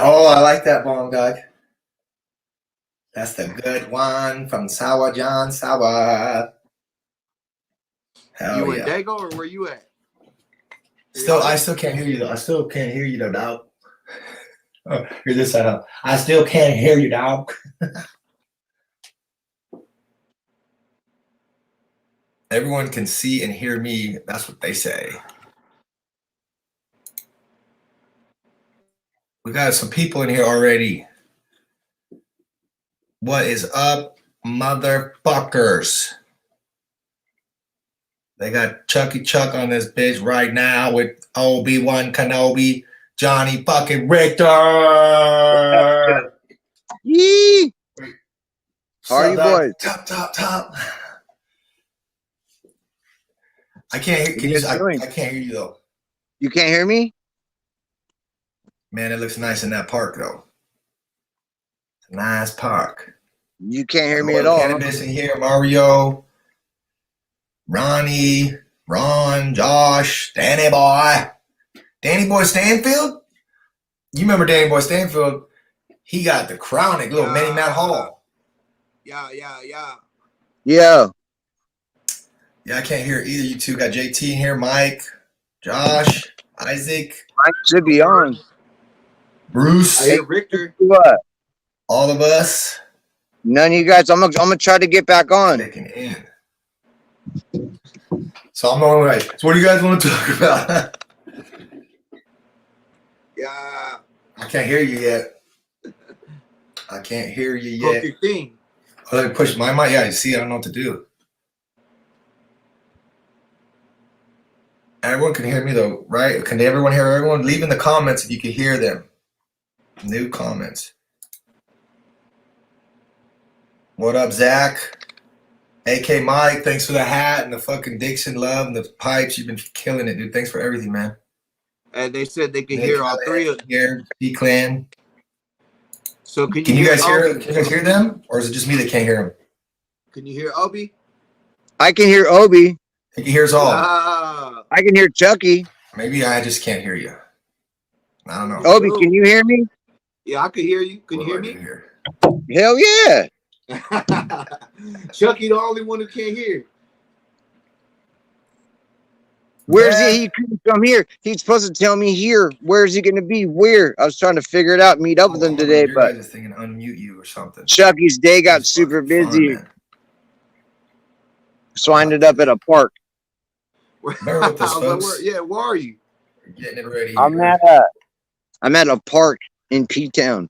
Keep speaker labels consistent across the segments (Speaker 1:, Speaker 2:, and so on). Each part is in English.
Speaker 1: Oh, I like that bomb, dog. That's the good one from Sour John Sour. Hell
Speaker 2: you
Speaker 1: yeah.
Speaker 2: in Dago or where you at?
Speaker 1: I still can't hear you though. I still can't hear you though, dog. Oh, hear this side up. I still can't hear you, dog. Everyone can see and hear me. That's what they say. We got some people in here already. What is up, motherfuckers? They got Chucky Chuck on this bitch right now with Obi-Wan Kenobi, Johnny fucking Richter.
Speaker 3: Yee! How are you boys?
Speaker 1: Top. I can't hear. I can't hear you though.
Speaker 3: You can't hear me?
Speaker 1: Man, it looks nice in that park though. It's a nice park.
Speaker 3: You can't hear me at all.
Speaker 1: Cannabis in here, Mario, Ronnie, Ron, Josh, Danny Boy Stanfield. You remember Danny Boy Stanfield? He got the crowning little mini Matt Hall.
Speaker 2: Yeah.
Speaker 3: Yeah.
Speaker 1: Yeah, I can't hear either. You two got JT in here, Mike, Josh, Isaac.
Speaker 3: Mike should be on.
Speaker 1: Bruce.
Speaker 2: Hey, Richter.
Speaker 3: What?
Speaker 1: All of us.
Speaker 3: None of you guys. I'm gonna try to get back on.
Speaker 1: In. So I'm all right. So what do you guys want to talk about?
Speaker 2: Yeah.
Speaker 1: I can't hear you yet.
Speaker 2: Poke your thing.
Speaker 1: Oh, let me push my mic. Yeah, you see, I don't know what to do. Everyone can hear me though, right? Can everyone hear everyone? Leave in the comments if you can hear them. New comments. What up, Zach? a.k.a. Mike, thanks for the hat and the fucking Dixon love and the pipes. You've been killing it, dude. Thanks for everything, man.
Speaker 2: And they said they can hear all three of them.
Speaker 1: Here, D-Clan.
Speaker 2: So can
Speaker 1: you guys hear? Can you guys hear them, or is it just me that can't hear them?
Speaker 2: Can you hear Obi?
Speaker 3: I can hear Obi.
Speaker 1: He can hear us all.
Speaker 3: I can hear Chucky.
Speaker 1: Maybe I just can't hear you. I don't know.
Speaker 3: Obi, can you hear me?
Speaker 2: Yeah, I can hear you. Can you hear me?
Speaker 3: Hell yeah.
Speaker 2: Chucky, the only one who can't hear.
Speaker 3: Where's he? He couldn't come here. He's supposed to tell me here. Where's he going to be? Where? I was trying to figure it out, meet up with him today, but
Speaker 1: just thinking unmute you or something.
Speaker 3: Chucky's day got super busy. So I ended up at a park.
Speaker 1: Remember with this, folks?
Speaker 2: Where are you?
Speaker 1: We're getting it ready.
Speaker 3: I'm at a park in P-Town.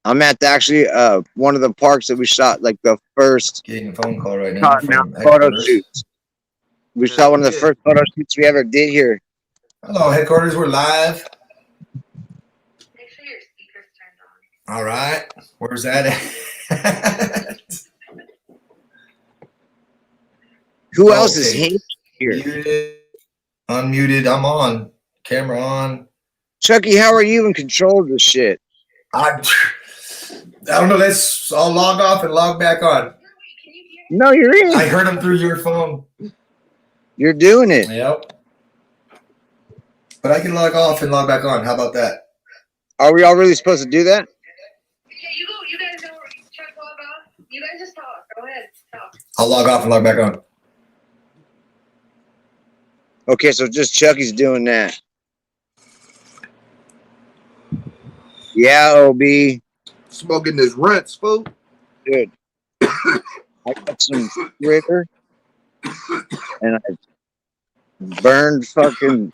Speaker 3: I'm at actually one of the parks that we shot like the first
Speaker 1: getting a phone call right now from
Speaker 3: photo shoots. We shot one of the first photo shoots we ever did here.
Speaker 1: Hello, headquarters. We're live.
Speaker 4: Make sure your speaker's turned on.
Speaker 1: All right. Where's that at?
Speaker 3: Who else is here?
Speaker 1: Muted, unmuted. I'm on. Camera on.
Speaker 3: Chucky, how are you in control of this shit?
Speaker 1: I don't know. I'll log off and log back on.
Speaker 3: No, you're in.
Speaker 1: I heard him through your phone.
Speaker 3: You're doing it.
Speaker 1: Yep. But I can log off and log back on. How about that?
Speaker 3: Are we all really supposed to do that?
Speaker 4: Yeah, you guys know where Chuck log off. You guys just talk. Go ahead, talk.
Speaker 1: I'll log off and log back on.
Speaker 3: Okay, so just Chucky's doing that. Yeah, OB.
Speaker 2: Smoking this runts, fool.
Speaker 3: Dude. I got some Ritter. And I burned fucking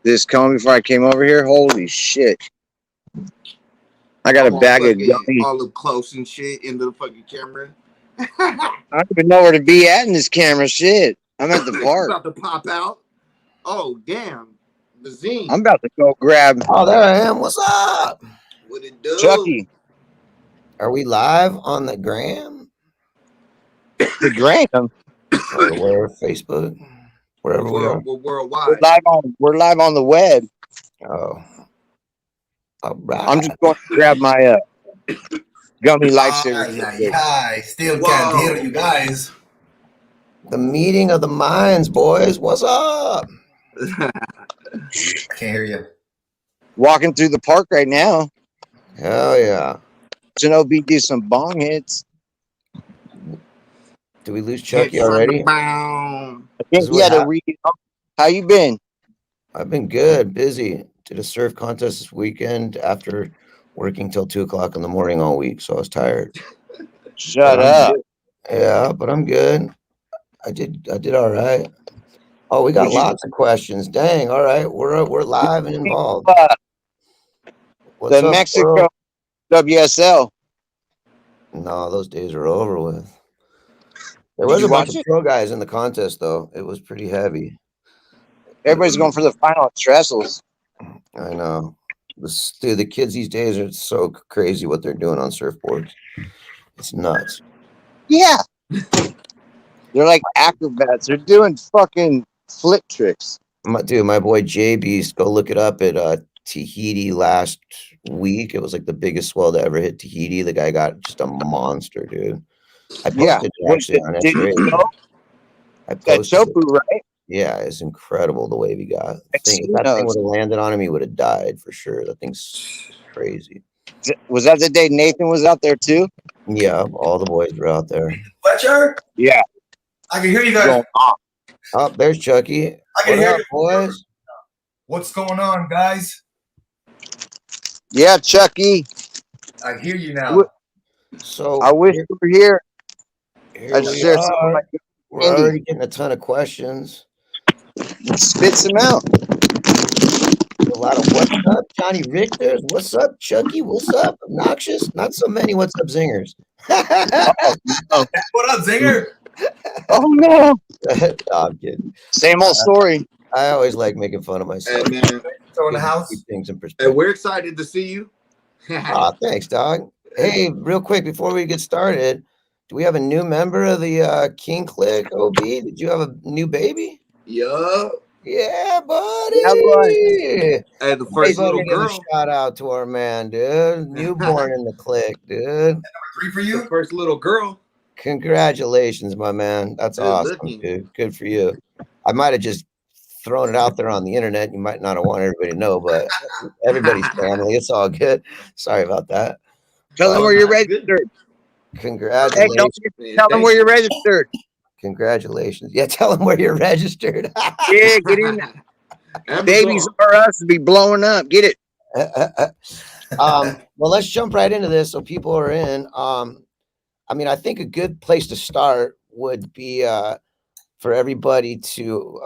Speaker 3: this cone before I came over here. Holy shit. I got a bag of gummy.
Speaker 2: All up close and shit into the fucking camera.
Speaker 3: I don't even know where to be at in this camera. Shit. I'm at the park.
Speaker 2: About to pop out. Oh, damn. The zine.
Speaker 3: I'm about to go grab.
Speaker 5: Oh, there I am. What's up?
Speaker 2: What it do?
Speaker 3: Chucky.
Speaker 5: Are we live on the gram?
Speaker 3: The gram?
Speaker 5: Or Facebook? Wherever we are.
Speaker 2: We're worldwide.
Speaker 3: We're live on the web.
Speaker 5: Oh. All right.
Speaker 3: I'm just going to grab my gummy lifesaver.
Speaker 1: Yeah. Still can't hear you guys.
Speaker 5: The meeting of the minds, boys. What's up?
Speaker 1: I can't hear you.
Speaker 3: Walking through the park right now.
Speaker 5: Hell yeah.
Speaker 3: Watching OB do some bong hits.
Speaker 5: Did we lose
Speaker 2: Hits
Speaker 5: Chucky
Speaker 2: from the
Speaker 5: already?
Speaker 2: bound.
Speaker 3: I
Speaker 5: This
Speaker 3: think
Speaker 5: is
Speaker 3: he
Speaker 5: what
Speaker 3: had to
Speaker 5: happened.
Speaker 3: read. How you been?
Speaker 5: I've been good, busy. Did a surf contest this weekend after working till 2 o'clock in the morning all week, so I was tired.
Speaker 3: Shut
Speaker 5: But I'm
Speaker 3: up.
Speaker 5: good. Yeah, but I'm good. I did all right. Oh, we got
Speaker 3: Would you
Speaker 5: lots of questions. Dang, all right. We're live and involved. What's
Speaker 3: the
Speaker 5: up,
Speaker 3: Mexico
Speaker 5: world?
Speaker 3: WSL?
Speaker 5: No, those days are over with. There
Speaker 3: Did
Speaker 5: was
Speaker 3: you
Speaker 5: a bunch
Speaker 3: watch
Speaker 5: of
Speaker 3: it?
Speaker 5: pro guys in the contest though. It was pretty heavy.
Speaker 3: Everybody's going for the final at Trestles.
Speaker 5: I know. Dude, the kids these days are so crazy what they're doing on surfboards. It's nuts.
Speaker 3: Yeah. They're like acrobats. They're doing fucking flip tricks.
Speaker 5: My boy J Beast, go look it up at Tahiti last week. It was like the biggest swell to ever hit Tahiti. The guy got just a monster, dude. I
Speaker 3: Yeah.
Speaker 5: posted it
Speaker 3: What
Speaker 5: actually on
Speaker 3: did you
Speaker 5: SRH.
Speaker 3: know?
Speaker 5: I
Speaker 3: That
Speaker 5: posted it.
Speaker 3: Chopu, right?
Speaker 5: Yeah, it's incredible the wave he got. If
Speaker 3: seen
Speaker 5: that thing
Speaker 3: those.
Speaker 5: would have landed on him, he would have died for sure. That thing's crazy.
Speaker 3: Was that the day Nathan was out there too?
Speaker 5: Yeah, all the boys were out there.
Speaker 1: Fletcher,
Speaker 3: Yeah.
Speaker 1: I can hear you guys.
Speaker 3: Going off.
Speaker 5: Oh, there's Chucky.
Speaker 1: I can
Speaker 5: What
Speaker 1: hear
Speaker 5: up,
Speaker 1: you.
Speaker 5: boys?
Speaker 1: What's going on, guys?
Speaker 3: Yeah, Chucky.
Speaker 1: I hear you now.
Speaker 5: So
Speaker 3: I wish
Speaker 5: here,
Speaker 3: you were here.
Speaker 5: here
Speaker 3: I
Speaker 5: we
Speaker 3: share some of
Speaker 5: are.
Speaker 3: my
Speaker 5: We're
Speaker 3: candy.
Speaker 5: already getting a ton of questions.
Speaker 3: Spits them out.
Speaker 5: A lot of what's up, Johnny Richters. What's up, Chucky? What's up, Obnoxious? Not so many what's up zingers.
Speaker 3: Oh,
Speaker 1: What up, Zinger?
Speaker 3: oh no.
Speaker 5: No, I'm kidding.
Speaker 3: Same old story.
Speaker 5: I always like making fun of
Speaker 2: Hey
Speaker 5: myself.
Speaker 2: man,
Speaker 1: So in the
Speaker 5: Keep
Speaker 1: house.
Speaker 5: things in
Speaker 2: hey,
Speaker 5: perspective.
Speaker 2: we're excited to see you.
Speaker 5: Ah, thanks, dog. Hey, real quick before we get started, do we have a new member of the King Klick OB? Did you have a new baby?
Speaker 2: Yup.
Speaker 5: Yeah, buddy.
Speaker 3: Yeah, boy.
Speaker 2: Hey, the first
Speaker 5: Everybody
Speaker 2: little
Speaker 5: give a
Speaker 2: girl.
Speaker 5: shout out to our man, dude. Newborn in the click, dude.
Speaker 1: 3 for
Speaker 2: The
Speaker 1: you.
Speaker 2: first little girl.
Speaker 5: Congratulations, my man. That's
Speaker 2: Good
Speaker 5: awesome,
Speaker 2: looking.
Speaker 5: dude. Good for you. I might have just thrown it out there on the internet. You might not have wanted everybody to know, but everybody's family. It's all good. Sorry about that.
Speaker 3: Tell them
Speaker 2: Oh,
Speaker 3: where
Speaker 2: no,
Speaker 3: you're
Speaker 2: that's good.
Speaker 3: registered. Hey,
Speaker 5: Congratulations.
Speaker 3: don't
Speaker 2: Yeah,
Speaker 3: tell them
Speaker 2: thank
Speaker 3: where
Speaker 2: you.
Speaker 3: you're registered.
Speaker 5: Congratulations. Yeah, tell them where you're registered.
Speaker 3: Yeah, get in. Babies
Speaker 2: Amazon.
Speaker 3: are us to be blowing up. Get it.
Speaker 5: Well, let's jump right into this so people are in. I mean, I think a good place to start would be for everybody to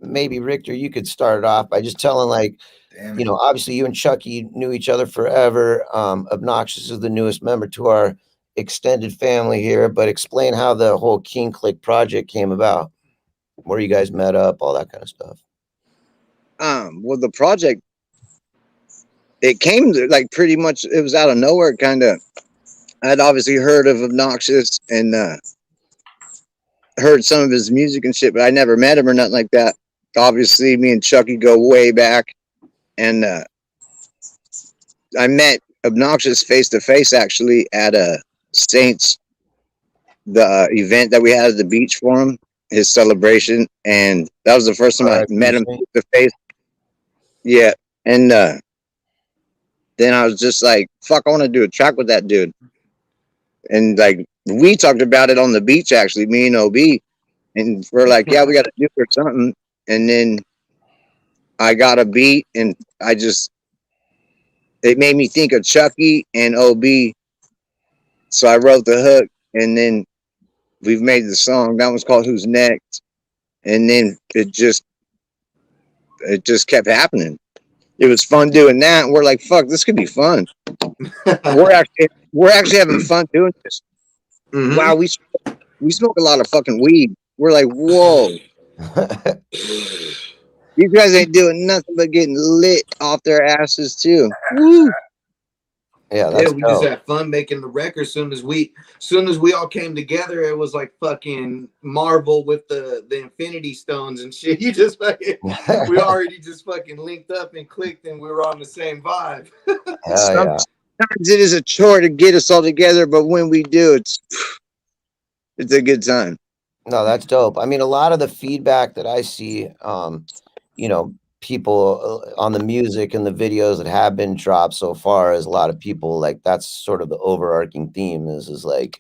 Speaker 5: maybe Richter, you could start it off by just telling, like,
Speaker 1: Damn
Speaker 5: you
Speaker 1: it.
Speaker 5: know, obviously you and Chucky knew each other forever. Obnoxious is the newest member to our extended family here, but explain how the whole King Klick project came about, where you guys met up, all that kind of stuff.
Speaker 3: Well, the project, it came to, like, pretty much, it was out of nowhere, kind of. I'd obviously heard of Obnoxious and heard some of his music and shit, but I never met him or nothing like that. Obviously, me and Chucky go way back, and I met Obnoxious face to face actually at a Saints, the event that we had at the beach for him, his celebration, and that was the first time I met him face to face. Yeah, and then I was just like, "Fuck, I want to do a track with that dude." And like we talked about it on the beach, actually, me and OB, and we're like, "Yeah, we got to do it or something." And then I got a beat, and it made me think of Chucky and OB. So I wrote the hook, and then we've made the song. That one's called "Who's Next," and then it just kept happening. It was fun doing that. We're like, "Fuck, this could be fun." We're actually having fun doing this.
Speaker 2: Mhm.
Speaker 3: Wow, we smoke a lot of fucking weed. We're like, whoa, these guys ain't doing nothing but getting lit off their asses too. Woo.
Speaker 5: Yeah,
Speaker 2: Yeah,
Speaker 5: that's
Speaker 2: we just
Speaker 5: dope.
Speaker 2: had fun making the record. Soon as we all came together, it was like fucking Marvel with the Infinity Stones and shit. You just fucking, we already just fucking linked up and clicked, and we were on the same vibe.
Speaker 5: Yeah.
Speaker 3: Sometimes it is a chore to get us all together, but when we do, it's a good time.
Speaker 5: No, that's dope. I mean, a lot of the feedback that I see, you know, people on the music and the videos that have been dropped so far is a lot of people like that's sort of the overarching theme is like,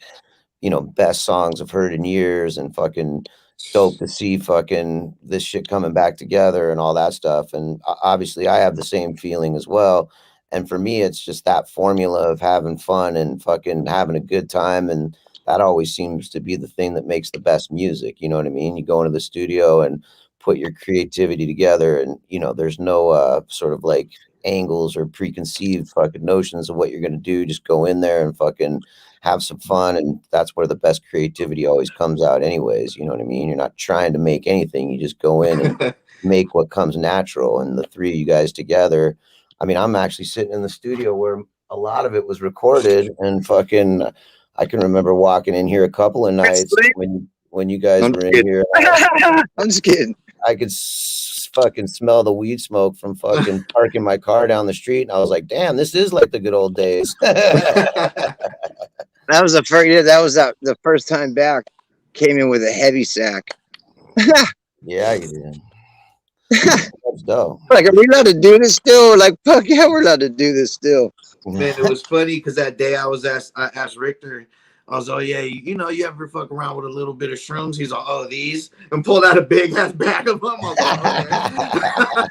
Speaker 5: you know, best songs I've heard in years and fucking dope to see fucking this shit coming back together and all that stuff. And obviously I have the same feeling as well. And for me, it's just that formula of having fun and fucking having a good time. And that always seems to be the thing that makes the best music. You know what I mean? You go into the studio and put your creativity together and, you know, there's no sort of like angles or preconceived fucking notions of what you're going to do. Just go in there and fucking have some fun. And that's where the best creativity always comes out anyways. You know what I mean? You're not trying to make anything. You just go in and make what comes natural. And the three of you guys together, I mean, I'm actually sitting in the studio where a lot of it was recorded and fucking, I can remember walking in here a couple of nights when you guys were in here.
Speaker 3: I'm just kidding.
Speaker 5: I could fucking smell the weed smoke from fucking parking my car down the street. And I was like, damn, this is like the good old days.
Speaker 3: That was the first year. That was the first time back. Came in with a heavy sack.
Speaker 5: Yeah, you did. That's dope.
Speaker 3: Like, are we allowed to do this still? Like, fuck yeah, we're allowed to do this still.
Speaker 2: Man, it was funny because that day I asked Richter, I was, oh yeah, you know, you ever fuck around with a little bit of shrooms? He's like, oh, these, and pulled out a big ass bag of them. I was like,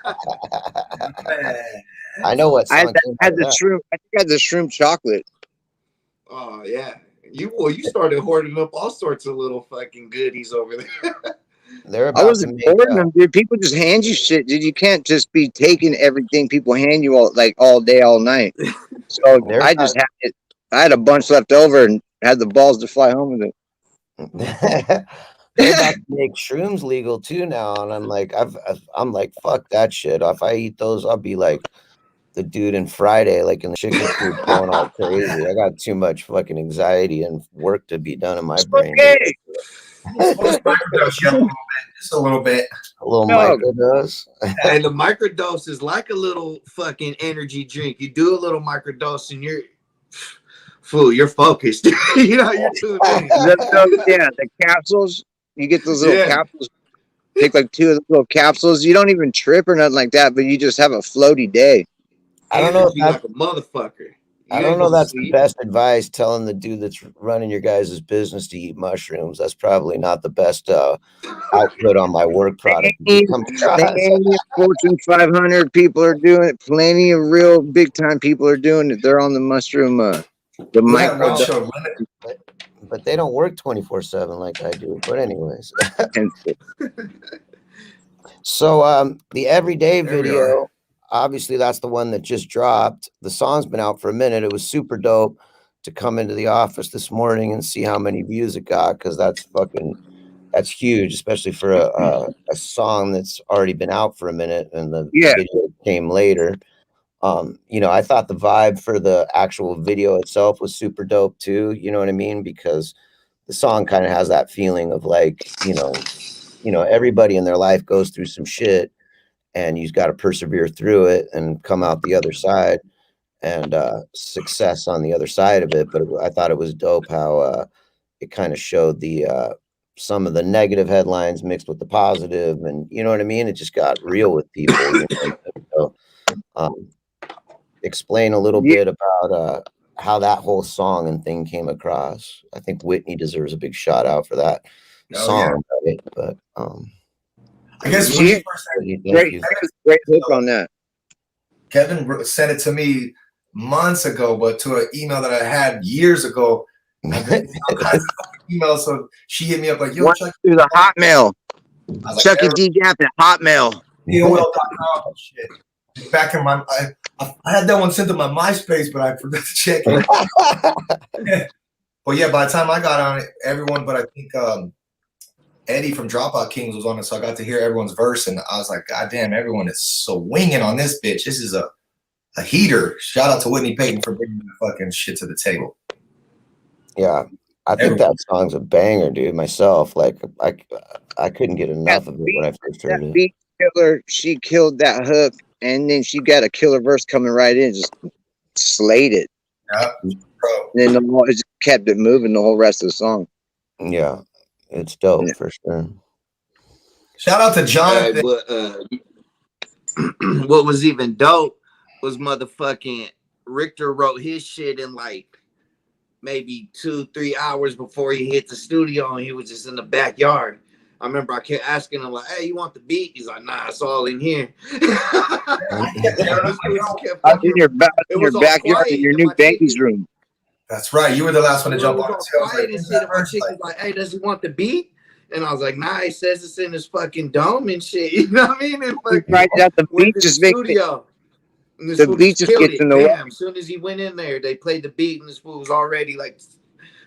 Speaker 2: okay.
Speaker 5: I know what song
Speaker 3: I had the shroom. I think I had the shroom chocolate.
Speaker 2: Oh yeah, you started hoarding up all sorts of little fucking goodies over there.
Speaker 5: They're
Speaker 3: I
Speaker 5: about
Speaker 3: wasn't hoarding them, dude. People just hand you shit, dude. You can't just be taking everything people hand you all day, all night. So I just had it. I had a bunch left over and had the balls to fly home with it.
Speaker 5: They're about to make shrooms legal too now, and I'm like, fuck that shit. If I eat those, I'll be like the dude in Friday, like in the chicken coop, going all crazy. I got too much fucking anxiety and work to be done in my brain.
Speaker 3: Okay.
Speaker 1: Just a little bit.
Speaker 5: A little microdose.
Speaker 2: And the microdose is like a little fucking energy drink. You do a little microdose and you're focused. You know, you're tuned in.
Speaker 3: Yeah, the capsules. You get those little capsules. Take like 2 of the little capsules. You don't even trip or nothing like that, but you just have a floaty day.
Speaker 5: I don't know if
Speaker 2: like a motherfucker.
Speaker 5: I don't know that's the best advice, telling the dude that's running your guys' business to eat mushrooms. That's probably not the best output on my work product.
Speaker 3: Fortune 500 people are doing it. Plenty of real big time people are doing it. They're on the mushroom, the micro.
Speaker 5: But they don't work 24/7 like I do. But anyways. So the everyday video, obviously that's the one that just dropped. The song's been out for a minute. It was super dope to come into the office this morning and see how many views it got, because that's huge, especially for a song that's already been out for a minute and the video came later. You know, I thought the vibe for the actual video itself was super dope too. You know what I mean? Because the song kind of has that feeling of like, you know, everybody in their life goes through some shit and you've got to persevere through it and come out the other side, and success on the other side of it. But I thought it was dope how it kind of showed the some of the negative headlines mixed with the positive, and you know what I mean? It just got real with people. You know? So, explain a little bit about how that whole song and thing came across. I think Whitney deserves a big shout out for that song, right? But
Speaker 1: I guess
Speaker 3: great hook on that.
Speaker 1: Kevin sent it to me months ago, but to an email that I had years ago. Email, so she hit me up like, "Yo, Chucky,
Speaker 3: through the Hotmail, Chucky DGAF at Hotmail."
Speaker 1: AOL.com shit. Back in my, I had that one sent to my MySpace, but I forgot to check it. But yeah, by the time I got on it, everyone, but I think Eddie from Dropout Kings was on it, so I got to hear everyone's verse, and I was like, God damn, everyone is so winging on this bitch. This is a heater. Shout out to Whitney Payton for bringing the fucking shit to the table.
Speaker 5: Yeah, I think that song's a banger, dude. Myself, like, I couldn't get enough of it when I first heard it.
Speaker 3: Beat killer, she killed that hook, and then she got a killer verse coming right in, just slayed it.
Speaker 1: Yeah, bro.
Speaker 3: And then it just kept it moving the whole rest of the song.
Speaker 5: Yeah, it's dope for sure.
Speaker 1: Shout out to Jonathan.
Speaker 2: what was even dope was motherfucking Richter wrote his shit in like maybe 2-3 hours before he hit the studio, and he was just in the backyard. I remember I kept asking him like, "Hey, you want the beat?" He's like, "Nah, it's all in here."
Speaker 3: Out in your,
Speaker 2: It was all
Speaker 3: backyard in
Speaker 2: quiet,
Speaker 3: your
Speaker 2: and
Speaker 3: new
Speaker 2: my chick
Speaker 3: baby's
Speaker 2: is-
Speaker 3: room.
Speaker 1: That's right. You were the last one to
Speaker 2: It
Speaker 1: jump
Speaker 2: was
Speaker 1: on.
Speaker 2: all
Speaker 1: Too. I was
Speaker 2: quiet
Speaker 1: like,
Speaker 2: and shit. And my chick was like, "Hey, does he want the beat?" And I was like, "Nah, he says it's in his fucking dome and shit." You know what I mean? And fucking
Speaker 3: Right, that the
Speaker 2: went
Speaker 3: beat
Speaker 2: to
Speaker 3: just
Speaker 2: the
Speaker 3: makes it,
Speaker 2: studio. And this
Speaker 3: the
Speaker 2: fool
Speaker 3: beat just
Speaker 2: killed
Speaker 3: gets
Speaker 2: it.
Speaker 3: in the way.
Speaker 2: Bam! As soon as he went in there, they played the beat, and this fool was already like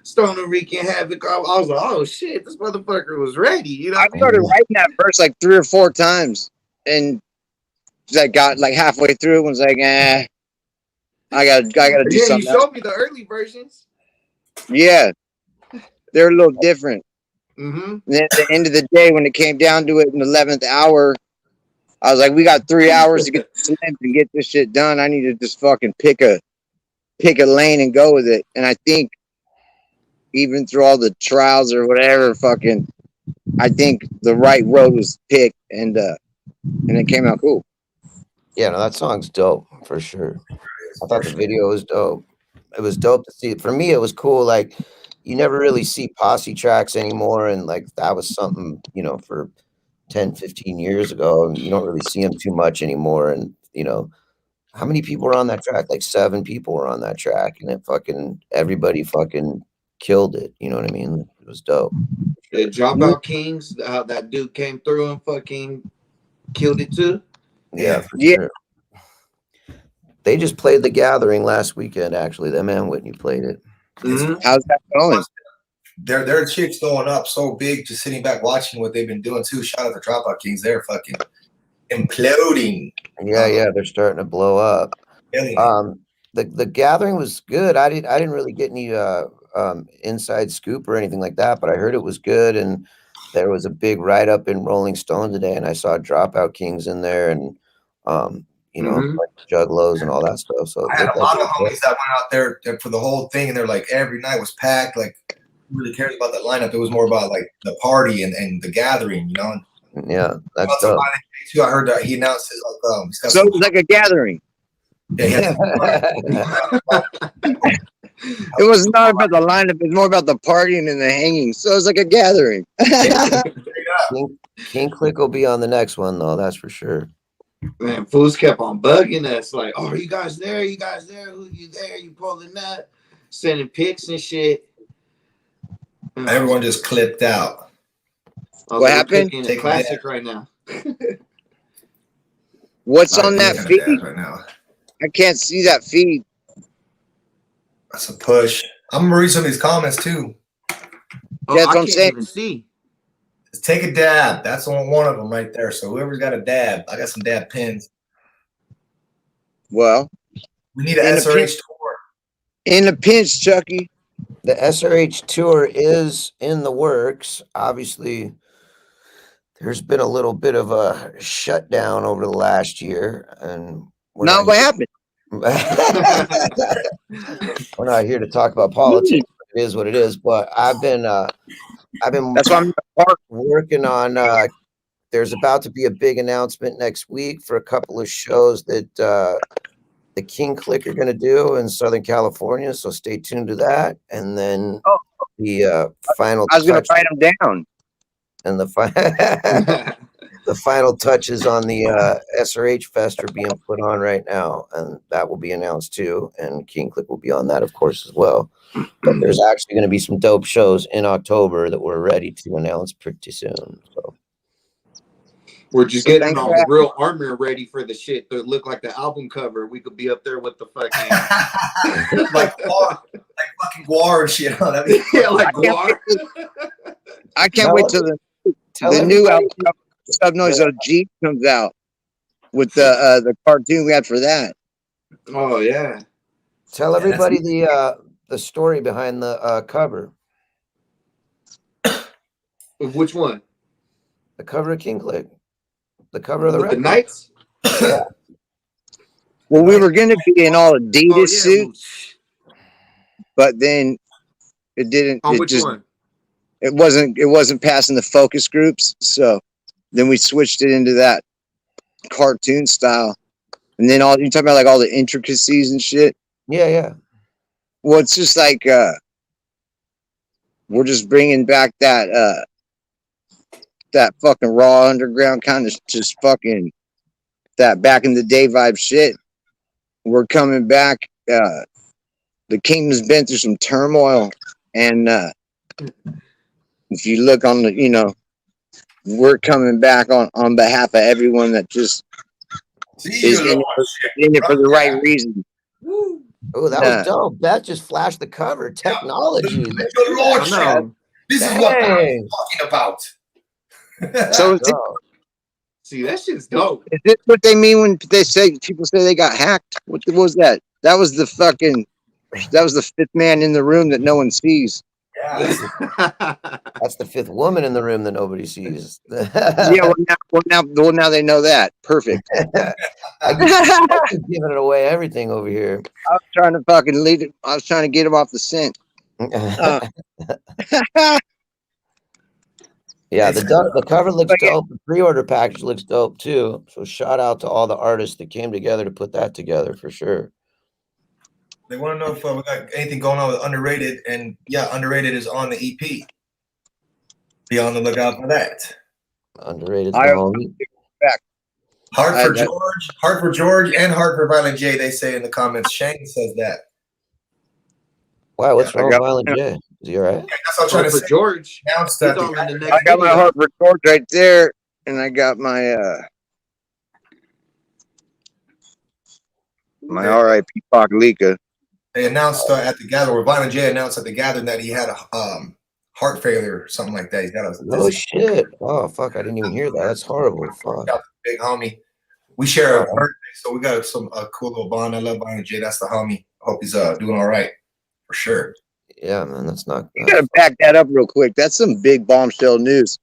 Speaker 2: Stoner wreaking havoc. I was like, "Oh shit, this motherfucker was ready." You know
Speaker 3: I
Speaker 2: what I mean?
Speaker 3: started writing that verse like 3 or 4 times, and I got like halfway through and was like, I gotta do
Speaker 2: Yeah, you
Speaker 3: something else.
Speaker 2: showed me the early versions.
Speaker 3: Yeah, they're a little different.
Speaker 2: Mm-hmm.
Speaker 3: And then at the end of the day, when it came down to it in the 11th hour, I was like, we got 3 hours to get the slims and get this shit done. I need to just fucking pick a lane and go with it. And I think even through all the trials or whatever, fucking, I think the right road was picked, and it came out cool.
Speaker 5: Yeah, no, that song's dope for sure. I thought the video was dope. It was dope to see. For me, it was cool. Like, you never really see posse tracks anymore, and like that was something, you know, for 10, 15 years ago. You don't really see them too much anymore. And you know, how many people were on that track? Like 7 people were on that track, and it fucking everybody fucking killed it. You know what I mean? It was dope.
Speaker 2: The Dropout Kings, how that dude came through and fucking killed it too.
Speaker 5: Yeah, for
Speaker 3: Yeah.
Speaker 5: sure. They just played The Gathering last weekend. Actually, them and Whitney played it.
Speaker 2: Mm-hmm.
Speaker 3: How's that going?
Speaker 1: Their chicks going up so big, just sitting back watching what they've been doing too. Shout out to Dropout Kings. They're fucking imploding.
Speaker 5: Yeah, they're starting to blow up. The Gathering was good. I didn't really get any inside scoop or anything like that, but I heard it was good, and there was a big write up in Rolling Stone today, and I saw Dropout Kings in there, and you know, like Juggalos and all that stuff. So
Speaker 1: I had a lot of homies that went out there for the whole thing, and they're like, every night was packed. Like, who really cares about the lineup? It was more about like the party and the gathering, you know.
Speaker 5: Yeah, that's dope.
Speaker 1: Too, I heard that he announced his
Speaker 3: so it was like a gathering.
Speaker 1: Yeah,
Speaker 3: It was not about the lineup; it was more about the partying and the hanging. So it was like a gathering.
Speaker 5: King Klick will be on the next one, though. That's for sure.
Speaker 2: Man, fools kept on bugging us like, "Oh, are you guys there? You guys there? Who you there? You pulling up?" Sending pics and shit.
Speaker 1: Everyone just clipped out.
Speaker 3: What happened?
Speaker 2: Take classic right now.
Speaker 3: What's on that feed
Speaker 1: right now?
Speaker 3: I can't see that feed.
Speaker 1: That's a push. I'm gonna read some of these comments too.
Speaker 2: Oh,
Speaker 3: That's
Speaker 2: I
Speaker 3: what I'm
Speaker 2: can't
Speaker 3: saying.
Speaker 2: even see.
Speaker 1: Just take a dab. That's one of them right there. So whoever's got a dab, I got some dab pins.
Speaker 3: Well,
Speaker 1: We need an SRH tour.
Speaker 3: In a pinch, Chucky.
Speaker 5: The SRH tour is in the works. Obviously, there's been a little bit of a shutdown over the last year, and
Speaker 3: Not what happened.
Speaker 5: We're not here to talk about politics. It is what it is. But I've been
Speaker 3: That's why I'm
Speaker 5: working on. There's about to be a big announcement next week for a couple of shows that the King Klick are going to do in Southern California. So stay tuned to that. And then the final.
Speaker 3: I was going to write them down.
Speaker 5: And the final touches on the SRH Fest are being put on right now, and that will be announced too. And King Klick will be on that, of course, as well. But there's actually going to be some dope shows in October that we're ready to announce pretty soon. So
Speaker 2: we're just getting all the real armor ready for the shit that look like the album cover. We could be up there with the fucking
Speaker 1: like fucking Guar and shit.
Speaker 2: Yeah, like Guar.
Speaker 3: I can't wait till the new album, Sub Noize OG, comes out with the cartoon we had for that.
Speaker 2: Oh yeah.
Speaker 5: Tell everybody the story behind the cover.
Speaker 2: Which one?
Speaker 5: The cover of King Klick. The cover of the record.
Speaker 2: The Knights?
Speaker 5: Yeah.
Speaker 3: Well, we were gonna be in all Adidas suits, but then it didn't.
Speaker 2: On which one?
Speaker 3: It wasn't passing the focus groups, so then we switched it into that. cartoon style. And then all you're talking about like all the intricacies and shit.
Speaker 5: Yeah.
Speaker 3: Well, it's just like we're just bringing back that fucking raw underground kind of just fucking that back in the day vibe shit. We're coming back. The kingdom's been through some turmoil, and if you look on the, we're coming back on behalf of everyone that just is in it for the right reason.
Speaker 5: Oh, that was dope. That just flashed the cover. Technology.
Speaker 1: This is what I'm talking about.
Speaker 3: So
Speaker 2: see, that shit's dope.
Speaker 3: Is this what they mean when they say people say they got hacked? What was that? That was the fifth man in the room that no one sees.
Speaker 1: Yeah.
Speaker 5: That's the fifth woman in the room that nobody sees.
Speaker 3: Yeah, well, now they know that. Perfect.
Speaker 5: I'm giving it away, everything over here.
Speaker 3: I was trying to fucking lead it. I was trying to get him off the scent.
Speaker 5: Yeah, the cover looks dope. The pre-order package looks dope too. So shout out to all the artists that came together to put that together for sure.
Speaker 1: They want to know if we got anything going on with Underrated, and yeah, Underrated is on the EP. Be on the lookout for that.
Speaker 5: Underrated, the homie.
Speaker 1: Heart for George, and Heart for Violent J. They say in the comments. Shane says that.
Speaker 5: Wow, what's wrong with Violent J? Is he all right?
Speaker 1: Yeah, that's what I'm trying to say.
Speaker 2: George.
Speaker 3: I got my Heart for George right there, and I got my my R.I.P. Pakalika.
Speaker 1: They announced at the gathering, or Violent J announced at the gathering that he had a heart failure or something like that. He's got
Speaker 5: oh shit! Oh fuck! I didn't even hear that. That's horrible. Fuck.
Speaker 1: Big homie. We share a birthday, so we got a cool little bond. I love Violent J. That's the homie. Hope he's doing all right for sure.
Speaker 5: Yeah, man, that's not.
Speaker 3: You gotta back that up real quick. That's some big bombshell news.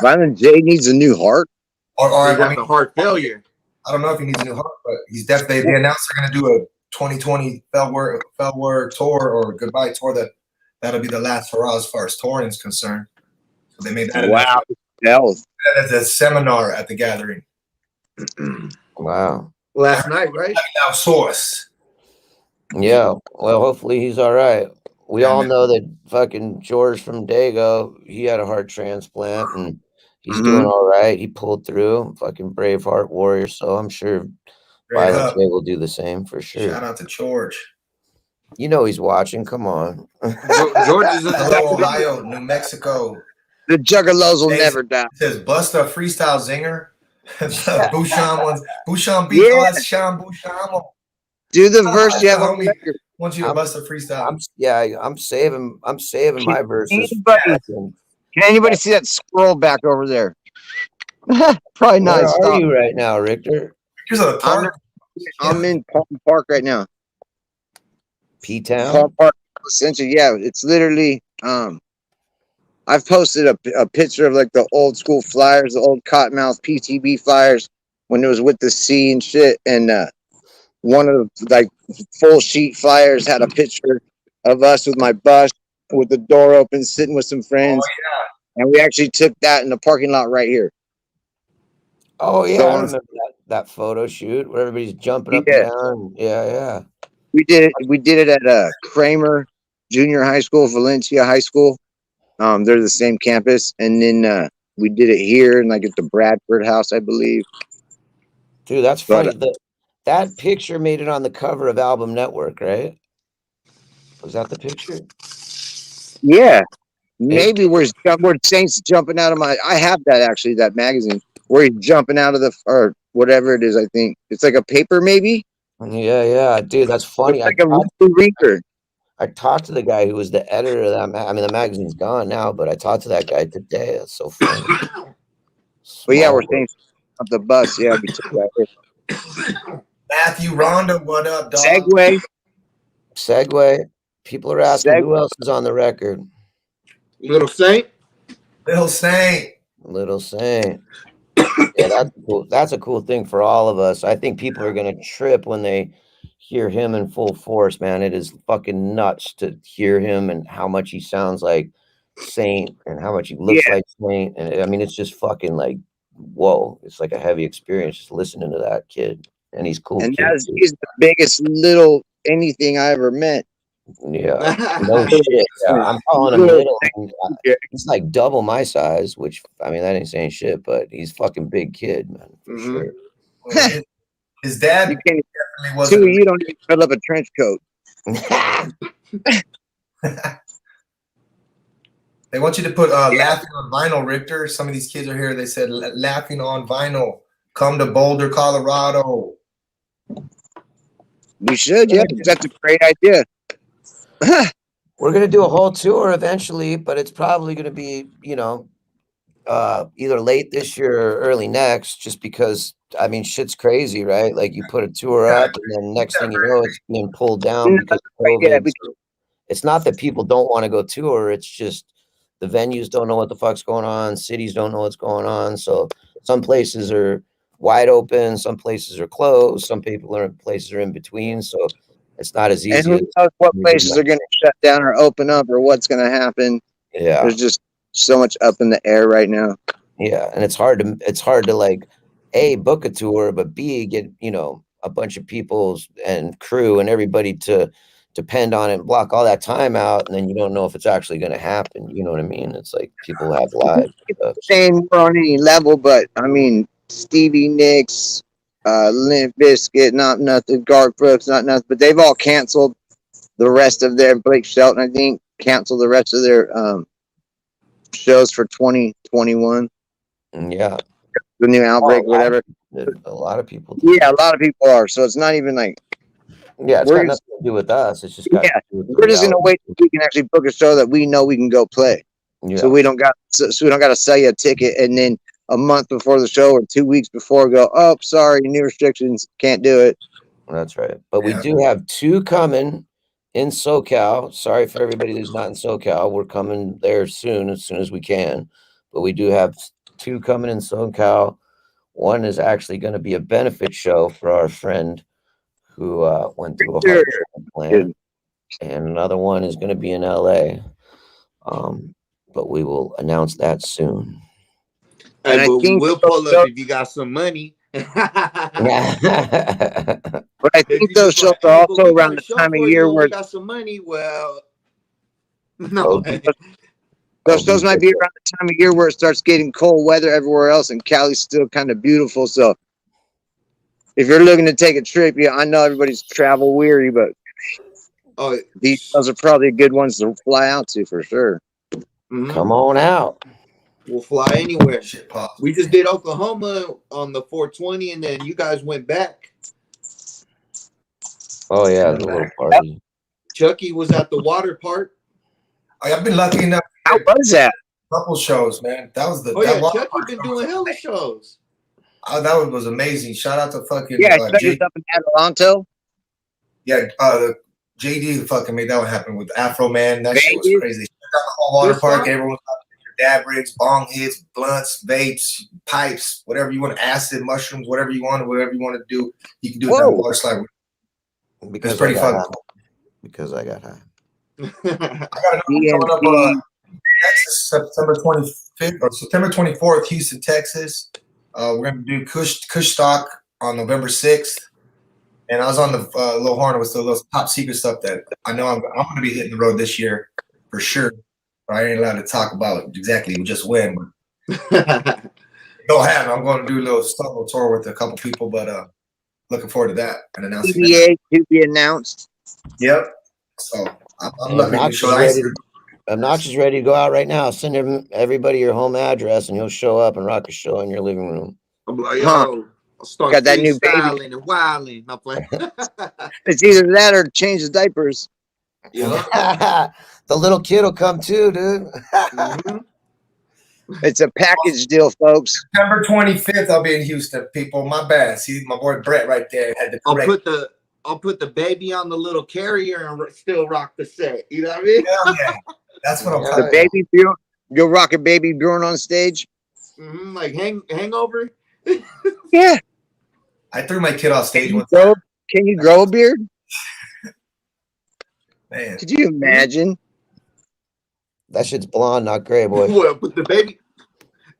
Speaker 3: Violent J needs a new heart,
Speaker 2: or he got the heart failure.
Speaker 1: I don't know if he needs a new heart, but he's definitely. They announced they're gonna do a 2020 farewell tour or goodbye tour. That'll be the last hurrah as far as touring is concerned. So they made that.
Speaker 3: Wow,
Speaker 1: as a seminar at the gathering.
Speaker 5: Wow.
Speaker 2: Last night, right?
Speaker 1: Now, source.
Speaker 5: Yeah. Well, hopefully he's all right. We all know that fucking George from Dago, he had a heart transplant and he's doing all right. He pulled through, fucking Braveheart warrior. So I'm sure Violent J will do the same for sure.
Speaker 1: Shout out to George.
Speaker 5: You know he's watching. Come on.
Speaker 2: George is in
Speaker 1: Ohio, New Mexico.
Speaker 3: The Juggalos will never die.
Speaker 1: It says Busta freestyle Zinger. Bouchon beat us. Sean Bouchon.
Speaker 3: Do the verse you have on the record.
Speaker 1: Want you to bust a freestyle?
Speaker 5: I'm saving my verses.
Speaker 3: Can anybody see that squirrel back over there? Probably not.
Speaker 5: Where are you right now, Richter?
Speaker 3: I'm in Palm Park right now.
Speaker 5: P-Town?
Speaker 3: Palm Park, essentially. Yeah, it's literally. I've posted a picture of like the old school flyers, the old Kottonmouth PTB flyers when it was with the C and shit, and one of the like full sheet flyers had a picture of us with my bus with the door open, sitting with some friends. Oh, yeah. And we actually took that in the parking lot right here.
Speaker 5: Oh yeah, I remember that photo shoot where everybody's jumping up and down. Yeah.
Speaker 3: We did it at Kramer Junior High School, Valencia High School. They're the same campus, and then we did it here and like at the Bradford House, I believe.
Speaker 5: Dude, that's funny. That picture made it on the cover of Album Network, right? Was that the picture?
Speaker 3: Yeah, maybe we're Saints jumping out of my. I have that actually, that magazine where he's jumping out of the or whatever it is. I think it's like a paper, maybe.
Speaker 5: Yeah, dude, that's funny.
Speaker 3: It's like a reader.
Speaker 5: I talked to the guy who was the editor of that. I mean, the magazine's gone now, but I talked to that guy today. That's so funny.
Speaker 3: But yeah, we're staying up the bus. Yeah, we took that.
Speaker 1: Matthew Ronda, what up, dog?
Speaker 5: Segue. People are asking who else is on the record.
Speaker 2: Little Saint.
Speaker 5: Yeah, that's cool. That's a cool thing for all of us. I think people are gonna trip when they hear him in full force, man. It is fucking nuts to hear him and how much he sounds like Saint and how much he looks like Saint. And I mean, it's just fucking like whoa, it's like a heavy experience just listening to that kid. And he's cool.
Speaker 3: And
Speaker 5: Kid,
Speaker 3: he's the biggest little anything I ever met.
Speaker 5: yeah, no shit. Yeah, I'm calling him little. He's like double my size, which I mean that ain't saying shit, but he's fucking big kid, man, for sure.
Speaker 1: Well, his dad
Speaker 3: You can't,
Speaker 1: definitely wasn't.
Speaker 3: you don't even fill up a trench coat.
Speaker 1: They want you to put laughing on vinyl, Richter. Some of these kids are here. They said laughing on vinyl. Come to Boulder, Colorado.
Speaker 3: You should, yeah. That's a great idea.
Speaker 5: We're gonna do a whole tour eventually, but it's probably gonna be, you know, either late this year or early next, just because I mean shit's crazy, right? Like you put a tour up and then next thing you know it's being pulled down because of COVID.
Speaker 3: Yeah,
Speaker 5: it's not that people don't want to go tour, it's just the venues don't know what the fuck's going on, cities don't know what's going on. So some places are wide open, some places are closed, some places are in between. So it's not as easy.
Speaker 3: And who knows what places are going to shut down or open up or what's going to happen.
Speaker 5: Yeah.
Speaker 3: There's just so much up in the air right now.
Speaker 5: Yeah. And it's hard to like, A, book a tour, but B, get, you know, a bunch of people and crew and everybody to depend on it and block all that time out. And then you don't know if it's actually going to happen. You know what I mean? It's like people have lives.
Speaker 3: Saying we're on any level, but I mean, Stevie Nicks, Limp Bizkit, not nothing, Garth Brooks, not nothing, but they've all canceled the rest of their, Blake Shelton, I think, canceled the rest of their shows for 2021.
Speaker 5: Yeah.
Speaker 3: The new outbreak, whatever.
Speaker 5: A lot of people.
Speaker 3: Yeah, a lot of people are. So it's not even like.
Speaker 5: Yeah, it's got nothing to do with us. It's just got
Speaker 3: we're just gonna wait till we can actually book a show that we know we can go play. Yeah. So we don't got to sell you a ticket and then a month before the show or 2 weeks before go, oh, sorry, new restrictions, can't do it.
Speaker 5: That's right. But we do have 2 coming in SoCal. Sorry for everybody who's not in SoCal. We're coming there as soon as we can. But we do have 2 coming in SoCal. One is actually going to be a benefit show for our friend who went through a heart transplant, and another one is going to be in LA. But we will announce that soon.
Speaker 2: And I think we'll pull up if you got some money.
Speaker 3: But I think those shows are also around the time of year where
Speaker 2: we got some money. Well, no.
Speaker 3: Those might be around the time of year where it starts getting cold weather everywhere else, and Cali's still kind of beautiful. So if you're looking to take a trip, yeah, I know everybody's travel weary, but those are probably good ones to fly out to for sure.
Speaker 5: Mm-hmm. Come on out.
Speaker 2: We'll fly anywhere. We just did Oklahoma on the 420, and then you guys went back.
Speaker 5: Oh yeah, the little party.
Speaker 2: Chucky was at the water park.
Speaker 1: I've been lucky enough.
Speaker 3: How was that?
Speaker 1: Couple shows, man. That was the.
Speaker 2: Chucky been doing hella shows.
Speaker 1: Oh, that was amazing. Shout out to fucking
Speaker 3: JD up in Adelanto.
Speaker 1: Yeah, the JD fucking made that one happen with Afro Man. That shit was crazy. Shut down the whole water park. Everyone was out there, dab rigs, bong hits, blunts, vapes, pipes, whatever you want, acid, mushrooms, whatever you want to do. You can do it down the water slide. It's pretty fun.
Speaker 5: Because I got high.
Speaker 1: I got another coming up Texas, September 25th or September 24th, Houston, Texas. We're gonna do Kush Stock on November 6th, and I was on the little horn with the little top secret stuff that I know I'm gonna be hitting the road this year for sure. But I ain't allowed to talk about exactly just when. But don't have it. I'm going to do a little solo tour with a couple people, but looking forward to that and announcing.
Speaker 3: PBA to be announced.
Speaker 1: Yep. So I'm looking to
Speaker 5: Obnoxious ready to go out right now. Send everybody your home address, and he'll show up and rock a show in your living room.
Speaker 2: I'm like, yo, I'll start
Speaker 3: got that new baby
Speaker 2: and wilding.
Speaker 3: It's either that or change the diapers.
Speaker 5: Yeah. The little kid will come too, dude.
Speaker 2: Mm-hmm.
Speaker 3: It's a package deal, folks.
Speaker 1: September 25th, I'll be in Houston. People, my bad. See my boy Brett right there had the correct.
Speaker 2: I'll put the baby on the little carrier and still rock the set. You know what I mean?
Speaker 1: Hell yeah. That's what I'm talking
Speaker 3: about. The baby Bjorn. You'll rock a baby Bjorn on stage.
Speaker 2: Mm-hmm, like hangover.
Speaker 3: Yeah.
Speaker 1: I threw my kid off stage once.
Speaker 3: Can you grow a beard?
Speaker 1: Man.
Speaker 3: Could you imagine?
Speaker 5: That shit's blonde, not gray, boy.
Speaker 2: Well, but the baby.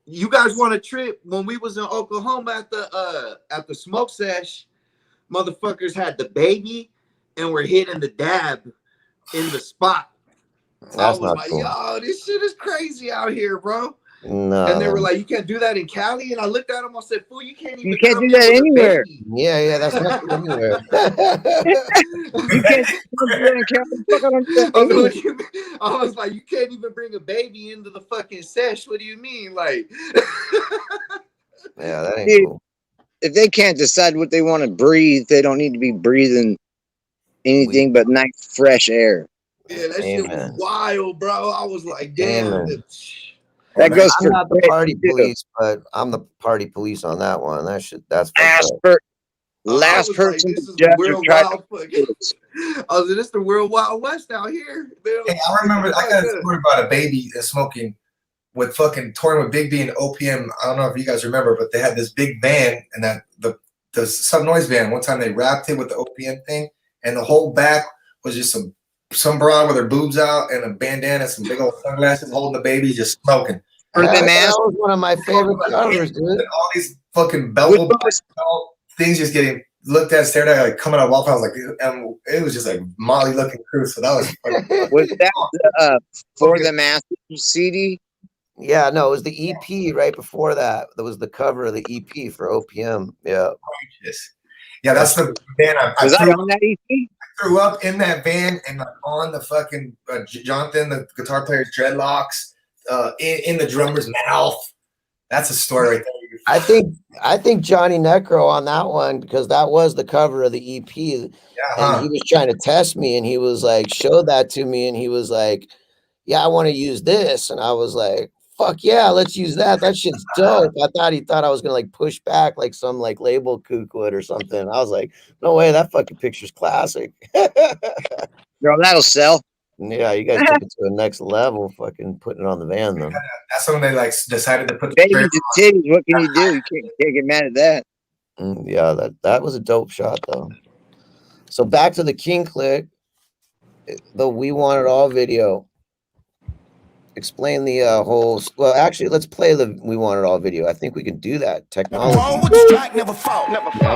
Speaker 2: You guys want a trip? When we was in Oklahoma at the smoke sesh, motherfuckers had the baby and were hitting the dab in the spot.
Speaker 5: That's
Speaker 2: I was
Speaker 5: not
Speaker 2: like,
Speaker 5: cool.
Speaker 2: yo, this shit is crazy out here, bro.
Speaker 5: No.
Speaker 2: And they were like, you can't do that in Cali. And I looked at them, I said, fool, you can't even
Speaker 3: You can't
Speaker 2: come
Speaker 3: do
Speaker 2: in
Speaker 3: that
Speaker 2: with a
Speaker 3: anywhere.
Speaker 2: baby.
Speaker 5: Yeah, that's not good anywhere.
Speaker 3: You can't do that in Cali. Fuck, I don't do that
Speaker 2: I was,
Speaker 3: anywhere.
Speaker 2: what do you mean? I was like, you can't even bring a baby into the fucking sesh. What do you mean? Like,
Speaker 5: Yeah, that ain't
Speaker 3: Dude,
Speaker 5: cool.
Speaker 3: if they can't decide what they want to breathe, they don't need to be breathing anything but nice, fresh air.
Speaker 2: yeah, that shit was
Speaker 5: Amen.
Speaker 2: wild, bro. I was like, damn.
Speaker 5: Amen.
Speaker 3: That
Speaker 1: man,
Speaker 3: goes
Speaker 5: I'm
Speaker 3: for
Speaker 5: not the party
Speaker 3: too.
Speaker 5: police, but I'm the party police on that one. That's fucked
Speaker 3: Last,
Speaker 5: up.
Speaker 2: I
Speaker 3: last
Speaker 2: was
Speaker 3: person
Speaker 2: like, this
Speaker 3: to
Speaker 2: is
Speaker 3: judge
Speaker 2: the
Speaker 3: or
Speaker 2: real
Speaker 3: try
Speaker 2: wild fucking. I was like, this is the real Wild West out here.
Speaker 1: Hey, I remember I got a story about a baby smoking with fucking touring with Big B and OPM. I don't know if you guys remember, but they had this big van and that the Sub Noize van. One time they wrapped it with the OPM thing, and the whole back was just some broad with her boobs out and a bandana, some big old sunglasses, holding the baby, just smoking.
Speaker 3: for them
Speaker 5: That
Speaker 3: ass.
Speaker 5: was one of my favorite covers, dude.
Speaker 1: And all these fucking
Speaker 3: Which
Speaker 1: bellable
Speaker 3: one was-
Speaker 1: things just getting looked at, stared at, like coming out of Waffle House. Like, and it was just like Molly looking crew. So that was fucking,
Speaker 3: Was that the For Them Ass CD?
Speaker 5: Yeah, no, it was the EP right before that. That was the cover of the EP for OPM. Yeah.
Speaker 1: yeah, that's the van I
Speaker 3: Was I
Speaker 1: threw,
Speaker 3: on that EP?
Speaker 1: threw up in that van and like on the fucking Jonathan, the guitar player's dreadlocks, in the drummer's mouth. That's a story right there.
Speaker 5: I think Johnny Necro on that one, because that was the cover of the EP,
Speaker 1: Yeah,
Speaker 5: and he was trying to test me, and he was like, showed that to me, and he was like, yeah, I want to use this, and I was like, fuck yeah, let's use that. That shit's dope. He thought I was gonna like push back like some like label kook would or something. I was like, no way, that fucking picture's classic.
Speaker 3: Girl, that'll sell.
Speaker 5: Yeah, you guys took it to the next level, fucking putting it on the van though.
Speaker 1: That's when they like decided to put the
Speaker 3: Babies and titties, what can you do? You can't get mad at that.
Speaker 5: Yeah, that was a dope shot though. So back to the King Klick, the We Want It All video. Explain the whole. Well, actually, let's play the We Want It All video. I think we can do that. Technology.
Speaker 6: Roll with the strike, never fall.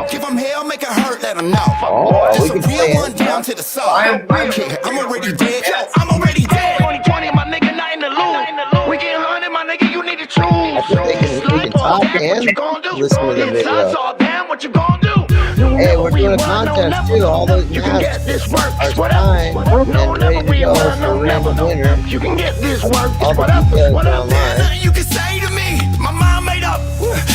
Speaker 6: Give them hell, make it hurt, let them know.
Speaker 5: Oh, we
Speaker 6: Just
Speaker 5: can
Speaker 6: a
Speaker 5: play
Speaker 6: real one
Speaker 5: it.
Speaker 6: down to the soul. I'm already dead. I'm already dead. 2020, my nigga, not in the loop. We get 100, my nigga, you need to choose.
Speaker 5: I think they can talk and listen to the video.
Speaker 6: What you gonna do?
Speaker 5: Hey, we're doing a contest too. All those masks are signed and ready to go for random winner.
Speaker 6: You can get this work.
Speaker 5: All the details are online.
Speaker 6: You can say to me, my mind made up.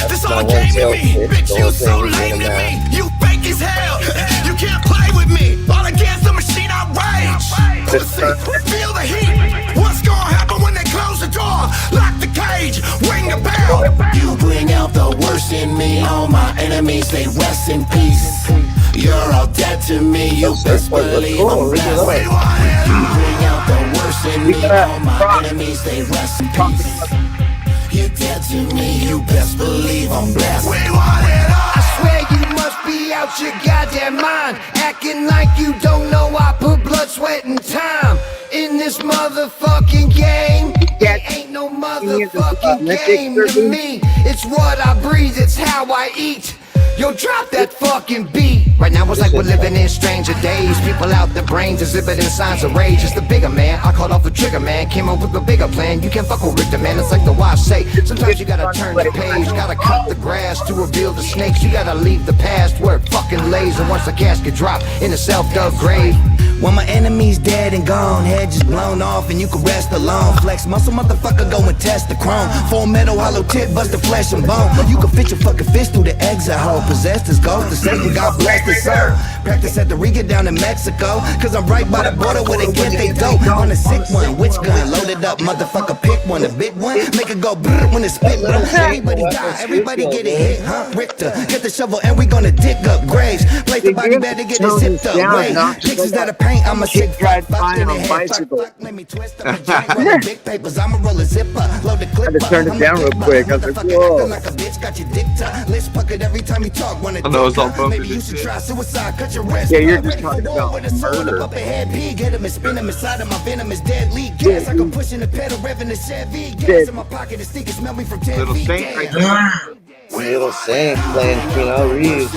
Speaker 6: This all
Speaker 5: my
Speaker 6: came to
Speaker 5: one
Speaker 6: me.
Speaker 5: sales pitch.
Speaker 6: Bitch,
Speaker 5: The
Speaker 6: you
Speaker 5: whole
Speaker 6: so
Speaker 5: thing is
Speaker 6: lame
Speaker 5: in
Speaker 6: to
Speaker 5: a
Speaker 6: me. You fake as hell. You can't play with me. All against the machine, I rage. Pussy, feel the heat. What's gonna happen when they close the door? Lock the cage, ring the bell. You bring out the worst in me. All my enemies, they rest in peace. You're all dead to me. You best believe I'm blessed. You bring out the worst in me. All my enemies, they rest in peace. You're dead to me, you best believe I'm blessed. We want it all. I swear you must be out your goddamn mind, acting like you don't know I put blood, sweat, and time in this motherfucking game. It ain't no motherfucking game to me. It's what I breathe, it's how I eat. Yo, drop that fucking beat. Right now it's like we're living in stranger days. People out their brains exhibiting signs of rage. It's the bigger man, I called off the trigger man. Came up with a bigger plan, you can't fuck with Richter, man. It's like the wise say, sometimes you gotta turn the page. Gotta cut the grass to reveal the snakes. You gotta leave the past where it fucking lays. And once the casket drop in a self-dug grave, when my enemy's dead and gone, head just blown off and you can rest alone. Flex muscle, motherfucker, go and test the chrome. Full metal, hollow tip, bust the flesh and bone. You can fit your fucking fist through the exit hole. Possessed as ghost, the Satan, God bless his soul. Practice at the Riga down in Mexico, cause I'm right by the border where they get they dope. On a sick one, which gun? Loaded up, motherfucker, pick one. A big one, make it go brrr when it's spit. Everybody die, everybody get a hit, huh? Richter, get the shovel and we gonna dig up grave. graves. Place the body better get it zipped up. Wait, pictures that are paint, I'm a sick fuck. Fuck in the head, fuck. Let me twist up a joint, roll the big papers. I'm a roller zipper, load the clip.
Speaker 3: I had to turn it down real quick. I was like, whoa.
Speaker 6: Like a bitch, got your dick tucked. List puckered every time you talk. When
Speaker 2: I know it's all bumping
Speaker 6: maybe you
Speaker 2: and
Speaker 6: should
Speaker 2: shit.
Speaker 6: try suicide. Cut your wrist.
Speaker 3: Yeah, you're
Speaker 6: Ready
Speaker 3: just
Speaker 6: for
Speaker 3: talking
Speaker 6: war
Speaker 3: about
Speaker 6: with a sword
Speaker 3: murder.
Speaker 6: up a head pig. Hit him and spin him inside of my venom is deadly. Gas, I can push in the pedal, revving the Chevy. Gas in my pocket, the stick smell me from 10
Speaker 2: Little
Speaker 6: feet.
Speaker 2: Saint right
Speaker 6: Damn.
Speaker 2: there.
Speaker 5: Little Saint playing Keanu Reeves.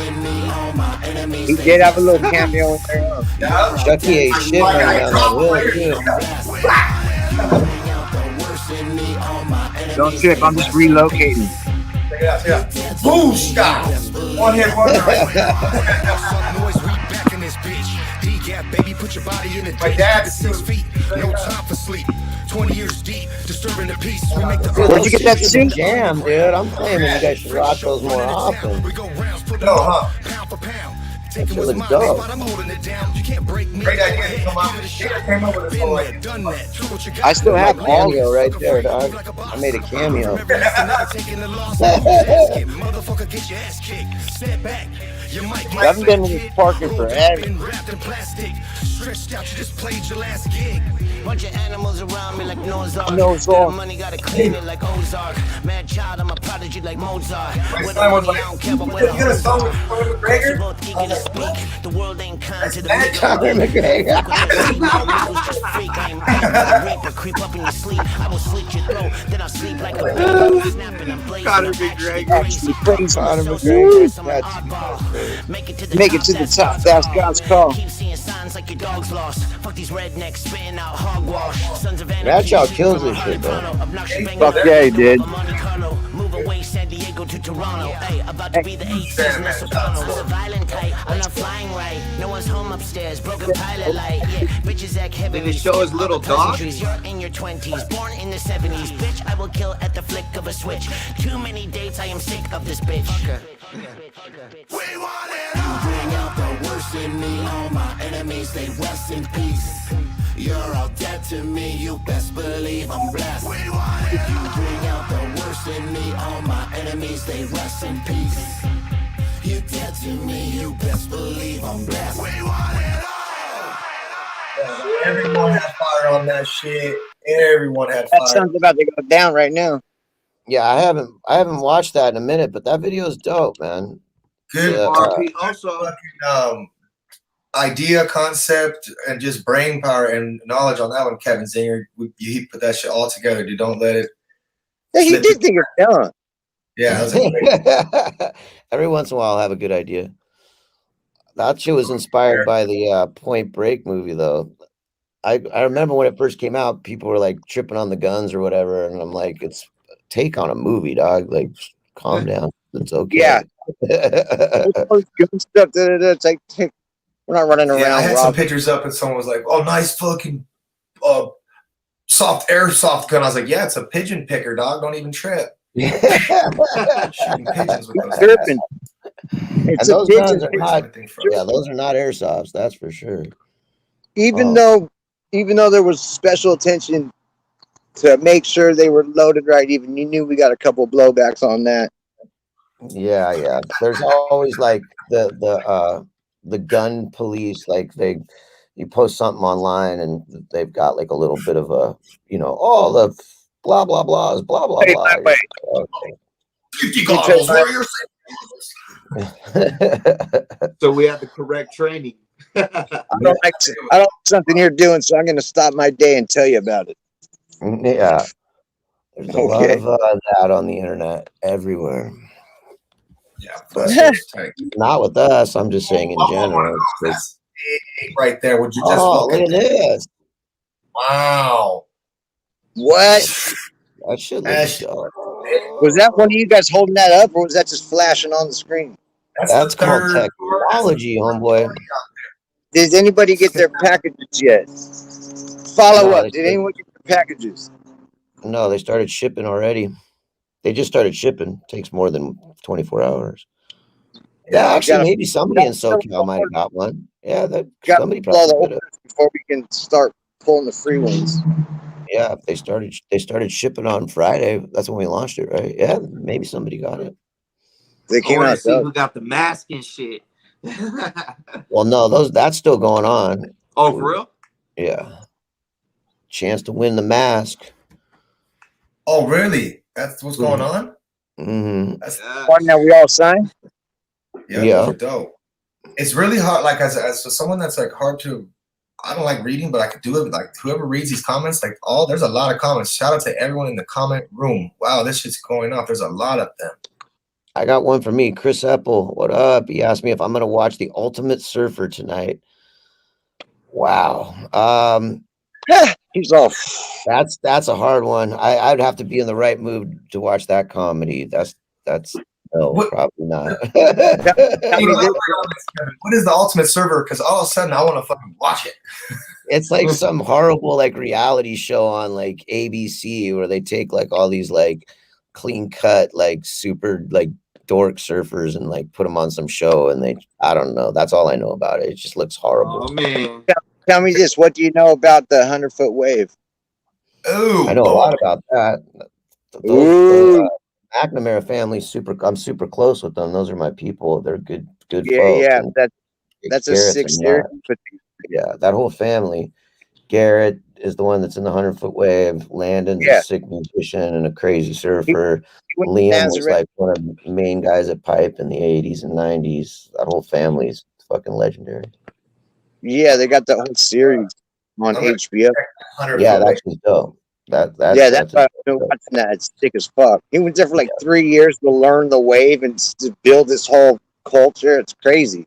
Speaker 3: He did have a little cameo in there.
Speaker 1: Yeah.
Speaker 5: Chucky ate shit running down that hill, too.
Speaker 3: Don't trip, I'm just relocating.
Speaker 1: Check it out, check it out. Booshka! One hit wonder right there.
Speaker 6: Sub Noize, we back in this bitch. DGAF, baby, put your body in the
Speaker 1: My
Speaker 6: ditch.
Speaker 1: dad,
Speaker 6: 6 feet, no time for sleep. 20 years deep, disturbing the peace. We make the
Speaker 5: Dude,
Speaker 3: Where'd you get that
Speaker 5: those
Speaker 3: suit?
Speaker 5: jam, dude. I'm claiming you guys should rock those more often.
Speaker 6: We go rounds, put
Speaker 1: No, huh?
Speaker 6: pound for pound.
Speaker 5: That
Speaker 6: Taking
Speaker 5: shit
Speaker 6: what's
Speaker 5: looks
Speaker 6: mine,
Speaker 5: dope.
Speaker 6: but I'm holding it down. You can't break me.
Speaker 1: Great idea to come out. I came up with this whole idea.
Speaker 6: Done that. Do what you got.
Speaker 3: I still have all
Speaker 5: Cameo right there, dog. I made a cameo.
Speaker 6: Taking the loss. Motherfucker, get your ass kicked. Step back. You might
Speaker 3: I haven't been in this park in forever.
Speaker 6: been wrapped in plastic. Stretched out, you just played your last gig. Bunch of animals around me like Noah's Ark.
Speaker 3: Noah's Ark.
Speaker 6: Money gotta clean it like Ozark. Mad child, I'm a prodigy like Mozart.
Speaker 1: My
Speaker 6: With
Speaker 1: son was
Speaker 6: money,
Speaker 1: like,
Speaker 6: I don't care about
Speaker 1: you
Speaker 6: where
Speaker 1: get a song with Conor
Speaker 6: We're
Speaker 1: McGregor?
Speaker 6: both eager to speak. The world ain't kind to the
Speaker 1: That's
Speaker 6: weak.
Speaker 5: Conor McGregor.
Speaker 6: Creep up in your sleep. I will slit your throat, then I'll sleep like a baby. Snapping and blazing.
Speaker 2: Conor
Speaker 6: I'm actually
Speaker 2: McGregor.
Speaker 6: crazy.
Speaker 3: Crazy.
Speaker 5: Conor
Speaker 6: So
Speaker 5: McGregor.
Speaker 6: serious, I'm an
Speaker 5: That's
Speaker 6: oddball. Make it to the
Speaker 3: Make it to the top, that's God's call.
Speaker 6: Keep seeing signs like your dog's lost. Fuck these rednecks spitting out hogwash. Sons of
Speaker 5: That
Speaker 6: anarchy.
Speaker 5: y'all kills this shit, bro.
Speaker 3: Fuck yeah, he did.
Speaker 6: Move away, San Diego to Toronto. Hey, about to be the 8th season of Sopranos. A violent type, I'm not flying right. No one's home upstairs, broken pilot light. Yeah, bitches act heavy.
Speaker 2: Did he show his little dog?
Speaker 6: You're in your 20s, born in the 70s. Bitch, I will kill at the flick of a switch. Too many dates, I am sick of this bitch. We want it all. Bring out the worst in me. All my enemies, they rest in peace. You're all dead to me, you best believe I'm blessed. We want it all. Bring out the worst in me. All my enemies, they rest in peace. You're dead to me, you best believe I'm blessed. We want it all.
Speaker 1: Everyone had fire on that shit. Everyone had
Speaker 3: That
Speaker 1: fire.
Speaker 3: sun's about to go down right now.
Speaker 5: Yeah, I haven't watched that in a minute, but that video is dope, man.
Speaker 1: Good
Speaker 5: Yeah.
Speaker 2: RP also.
Speaker 1: fucking idea, concept, and just brain power and knowledge on that one, Kevin Zinger. He put that shit all together, dude. Don't let it.
Speaker 3: Yeah, he did think it's done.
Speaker 1: Yeah, that was a great.
Speaker 5: Every once in a while, I'll have a good idea. That shit was inspired by the Point Break movie, though. I remember when it first came out, people were like tripping on the guns or whatever, and I'm like, it's a take on a movie, dog. Like, calm down. It's okay.
Speaker 3: Yeah. All this good stuff. It's like, hey, we're not running around.
Speaker 1: Yeah, I had some
Speaker 3: robbing.
Speaker 1: pictures up, and someone was like, "Oh, nice fucking soft airsoft gun." I was like, "Yeah, it's a pigeon picker, dog. Don't even trip." Shooting pigeons with those.
Speaker 3: Chirping.
Speaker 5: And
Speaker 3: It's a
Speaker 5: those
Speaker 3: pigeon.
Speaker 5: guns are
Speaker 1: Pigeons,
Speaker 5: not.
Speaker 1: I think, from-
Speaker 5: Yeah, those are not airsofts. That's for sure.
Speaker 3: Even though there was special attention to make sure they were loaded right, even you knew we got a couple blowbacks on that.
Speaker 5: Yeah. There's always like the gun police, like you post something online and they've got like a little bit of a, all the blah blah blah is blah blah
Speaker 3: Hey,
Speaker 5: blah.
Speaker 3: by the way,
Speaker 5: Okay.
Speaker 1: 50 goggles, warriors.
Speaker 2: So we had the correct training.
Speaker 3: I don't like something you're doing, so I'm going to stop my day and tell you about it.
Speaker 5: Yeah. There's a lot of that on the internet everywhere.
Speaker 1: Yeah, that's tight.
Speaker 5: Not with us. I'm just saying in general. It's
Speaker 1: That's big right there. Would you just
Speaker 5: look
Speaker 1: look
Speaker 5: at this.
Speaker 1: Wow.
Speaker 3: What?
Speaker 5: That shit
Speaker 1: That's-
Speaker 5: looks dope.
Speaker 3: Was that one of you guys holding that up, or was that just flashing on the screen?
Speaker 5: That's
Speaker 1: the
Speaker 5: called
Speaker 1: third-
Speaker 5: technology, homeboy.
Speaker 3: Did anybody get their packages yet? Follow
Speaker 5: No,
Speaker 3: up.
Speaker 5: they
Speaker 3: Did anyone get their packages?
Speaker 5: No, they started shipping already. They just started shipping. Takes more than 24 hours. Yeah, actually, maybe somebody in SoCal might have got one. Yeah, somebody
Speaker 3: Got all the
Speaker 5: probably could have.
Speaker 3: orders before we can start pulling the free ones.
Speaker 5: Yeah, if they started shipping on Friday. That's when we launched it, right? Yeah, maybe somebody got it.
Speaker 3: They
Speaker 2: I
Speaker 3: came
Speaker 2: want
Speaker 3: out.
Speaker 2: to see who got the mask and shit.
Speaker 5: Well, no, that's still going on.
Speaker 2: Oh, for real?
Speaker 5: Yeah. Chance to win the mask.
Speaker 1: Oh, really? That's what's going on?
Speaker 5: Mm-hmm.
Speaker 1: That's
Speaker 3: One that we all signed.
Speaker 1: yeah,
Speaker 5: Yeah.
Speaker 1: those are dope. It's really hard. Like as for someone that's like hard to, I don't like reading, but I could do it. Like whoever reads these comments, like there's a lot of comments. Shout out to everyone in the comment room. Wow, this shit's going off. There's a lot of them.
Speaker 5: I got one for me. Chris Apple, what up? He asked me if I'm gonna watch The Ultimate Surfer tonight. Wow.
Speaker 3: He's off.
Speaker 5: That's a hard one. I'd have to be in the right mood to watch that comedy. That's no,
Speaker 1: What-
Speaker 5: probably not.
Speaker 1: What is the ultimate server? Because all of a sudden I want to fucking watch it.
Speaker 5: It's like some horrible like reality show on like ABC where they take like all these like clean cut like super like dork surfers and like put them on some show and I don't know. That's all I know about it. It just looks horrible.
Speaker 2: Oh man.
Speaker 3: Tell me this. What do you know about the 100-foot wave?
Speaker 1: Ooh,
Speaker 5: I know a lot about that.
Speaker 3: Ooh.
Speaker 5: McNamara family, I'm super close with them. Those are my people. They're good
Speaker 3: Yeah,
Speaker 5: folks.
Speaker 3: yeah.
Speaker 5: And
Speaker 3: That's a
Speaker 5: Garrett's
Speaker 3: sick
Speaker 5: in
Speaker 3: series.
Speaker 5: that. Yeah, that whole family. Garrett is the one that's in the 100-foot wave. Landon's
Speaker 3: Yeah.
Speaker 5: a sick musician and a crazy surfer.
Speaker 3: He went to
Speaker 5: Liam was
Speaker 3: Nazareth.
Speaker 5: like one of the main guys at Pipe in the 80s and 90s. That whole family's fucking legendary.
Speaker 3: Yeah, they got the whole series on HBO.
Speaker 5: Yeah, that's just dope. That's
Speaker 3: why I've been watching that. It's sick as fuck. He was there for like 3 years to learn the wave and to build this whole culture. It's crazy.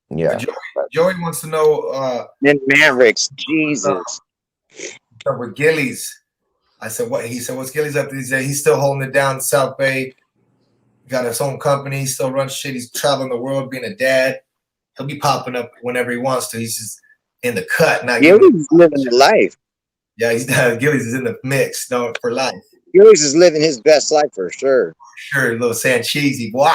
Speaker 5: yeah.
Speaker 1: Joey wants to know
Speaker 3: Then Mavericks, Jesus.
Speaker 1: with Gillies. I said, what? He said, what's Gillies up to these days? He's still holding it down in South Bay. Got his own company, still runs shit. He's traveling the world being a dad. He'll be popping up whenever he wants to. He's just in the cut. Not
Speaker 3: Gillies is living the life.
Speaker 1: Yeah, Gillies is in the mix, no, for life.
Speaker 3: Gillies is living his best life for sure.
Speaker 1: Sure, a little Sancheesy, boy.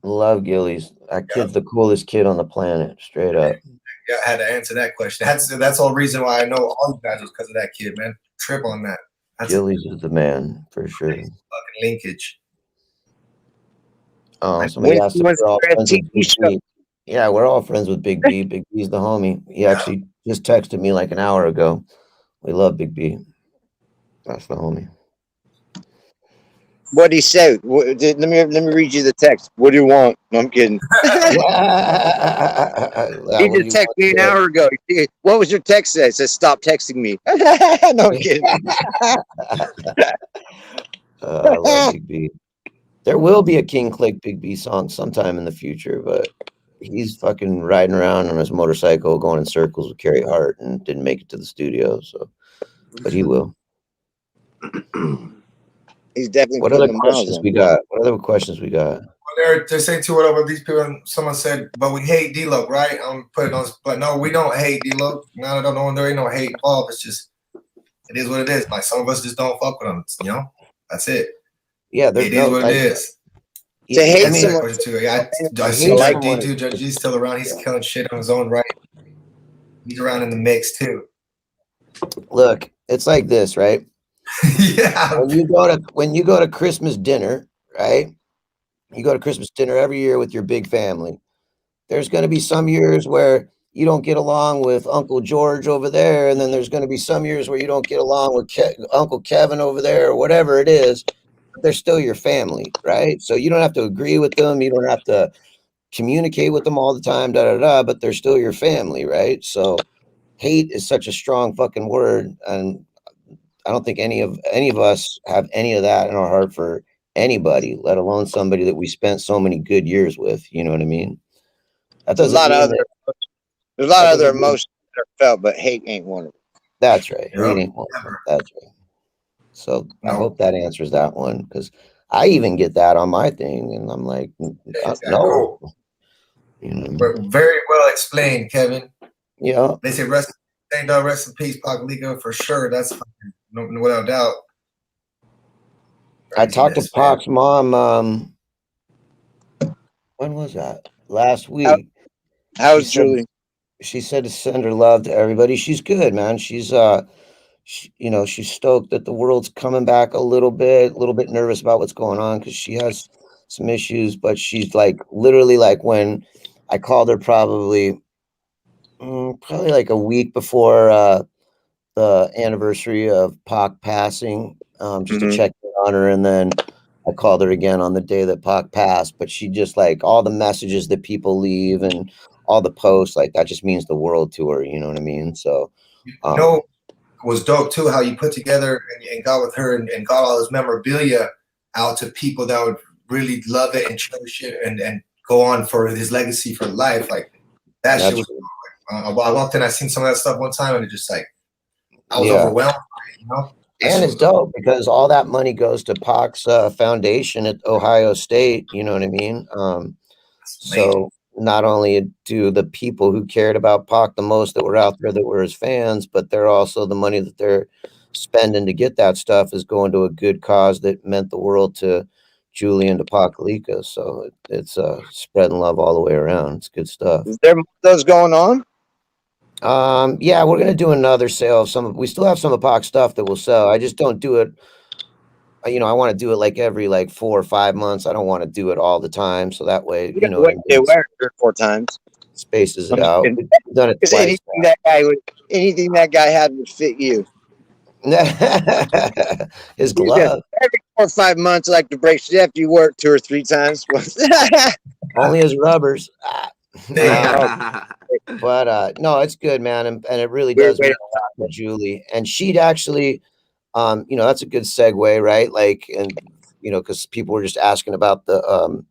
Speaker 5: Love Gillies. That kid's the coolest kid on the planet, straight up.
Speaker 1: Yeah, I had to answer that question. That's the whole reason why I know all you guys was because of that kid, man. Trip on that.
Speaker 5: Gillies is the man for sure.
Speaker 1: Fucking linkage.
Speaker 5: Somebody asked if we're all friends with Big B. Yeah, we're all friends with Big B. Big B's the homie. He actually just texted me like an hour ago. We love Big B. That's the homie.
Speaker 3: What'd he say? Let me read you the text. What do you want? No, I'm kidding. He just texted me an hour ago. What was your text say? It says, stop texting me. No, I'm kidding.
Speaker 5: I love Big B. There will be a King Klick Big B song sometime in the future, but he's fucking riding around on his motorcycle going in circles with Carrie Hart and didn't make it to the studio. So, but he will.
Speaker 3: He's definitely.
Speaker 5: What other questions we got? What other questions we got?
Speaker 1: They're saying to it over these people. Someone said, "But we hate D-Lo, right?" I'm putting on, but no, we don't hate D-Lo. No, I don't know. There ain't no hate involved. It's just, it is what it is. Like some of us just don't fuck with them. You know, that's it.
Speaker 5: Yeah,
Speaker 1: it is what it is.
Speaker 3: To hate someone
Speaker 1: too. Yeah, I see Judge D too. Judge G's still around. He's killing shit on his own right. He's around in the mix too.
Speaker 5: Look, it's like this, right?
Speaker 1: Yeah.
Speaker 5: When you go to Christmas dinner, right? You go to Christmas dinner every year with your big family. There's going to be some years where you don't get along with Uncle George over there, and then there's going to be some years where you don't get along with Uncle Kevin over there, or whatever it is. They're still your family, right? So you don't have to agree with them. You don't have to communicate with them all the time, but they're still your family, right? So hate is such a strong fucking word, and I don't think any of us have any of that in our heart for anybody, let alone somebody that we spent so many good years with. You know what I mean? That doesn't
Speaker 3: there's a lot of other emotions that are felt, but hate ain't one of them.
Speaker 5: That's right. Hate ain't one of them. That's right. So I hope that answers that one, because I even get that on my thing, and I'm like, no. You know?
Speaker 1: Very well explained, Kevin.
Speaker 5: Yeah.
Speaker 1: They say rest in peace, Pac Liga, for sure. That's without doubt.
Speaker 5: I talked to Pac's mom. When was that? Last week.
Speaker 3: How's Julie?
Speaker 5: She said to send her love to everybody. She's good, man. She's she's stoked that the world's coming back a little bit nervous about what's going on because she has some issues, but she's like literally like when I called her probably like a week before the anniversary of Pac passing, just to check in on her, and then I called her again on the day that Pac passed. But she just like all the messages that people leave and all the posts, like that just means the world to her. You know what I mean? So,
Speaker 1: You know, it was dope too how you put together and got with her and got all this memorabilia out to people that would really love it and cherish it and go on for his legacy for life. Like that shit was. I walked in, I seen some of that stuff one time, and it just like I was overwhelmed by it, you know.
Speaker 5: And it's dope because all that money goes to Pac's foundation at Ohio State. You know what I mean? So not only do the people who cared about Pac the most that were out there that were his fans, but they're also the money that they're spending to get that stuff is going to a good cause that meant the world to Julie and to Pac-Lika. So it's spreading love all the way around. It's good stuff.
Speaker 3: Is there those going on?
Speaker 5: Yeah, we're gonna do another sale of some. We still have some of Pac's stuff that we'll sell. I just don't do it. You know, I want to do it like every 4 or 5 months. I don't want to do it all the time, so that way, you know,
Speaker 3: They wear it 3 or 4 times.
Speaker 5: Spaces it out. We've done it twice.
Speaker 3: Anything that guy had would fit you.
Speaker 5: His glove.
Speaker 3: Every 4 or 5 months, like to break shift, you work 2 or 3 times.
Speaker 5: Only his rubbers. But no, it's good, man, and it really does mean a lot to Julie. And she'd actually, you know, that's a good segue, right? Like, and you know, because people were just asking about the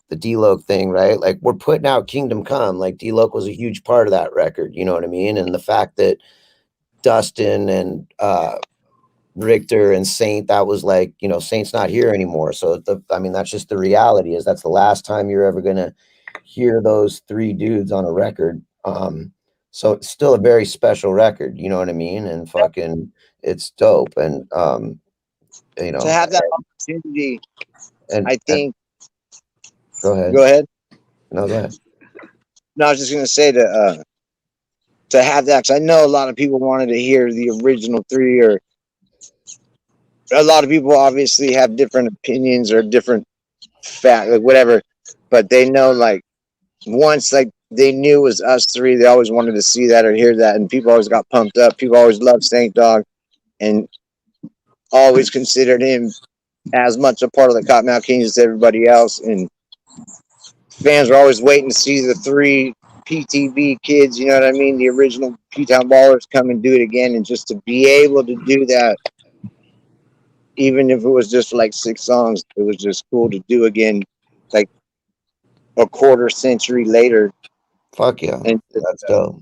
Speaker 5: D-Loc thing, right? Like, we're putting out Kingdom Come. Like, D-Loc was a huge part of that record. You know what I mean? And the fact that Dustin and Richter and Saint, that was like, you know, Saint's not here anymore. So I mean, that's just the reality. Is that's the last time you're ever gonna hear those 3 dudes on a record. So it's still a very special record, you know what I mean? And fucking it's dope. And you know,
Speaker 3: to have that opportunity,
Speaker 5: and
Speaker 3: I think
Speaker 5: go ahead. No, go ahead.
Speaker 3: No, I was just gonna say to have that, because I know a lot of people wanted to hear the original 3, or a lot of people obviously have different opinions or different fact, like whatever, but they know, like, once like they knew it was us 3, they always wanted to see that or hear that, and people always got pumped up. People always loved Saint Dog and always considered him as much a part of the Kottonmouth Kings as everybody else, and fans were always waiting to see the 3 PTB kids, you know what I mean, the original P-Town Ballers, come and do it again. And just to be able to do that, even if it was just like 6 songs, it was just cool to do again, like a quarter century later.
Speaker 5: Fuck yeah,
Speaker 3: and
Speaker 5: that's dope.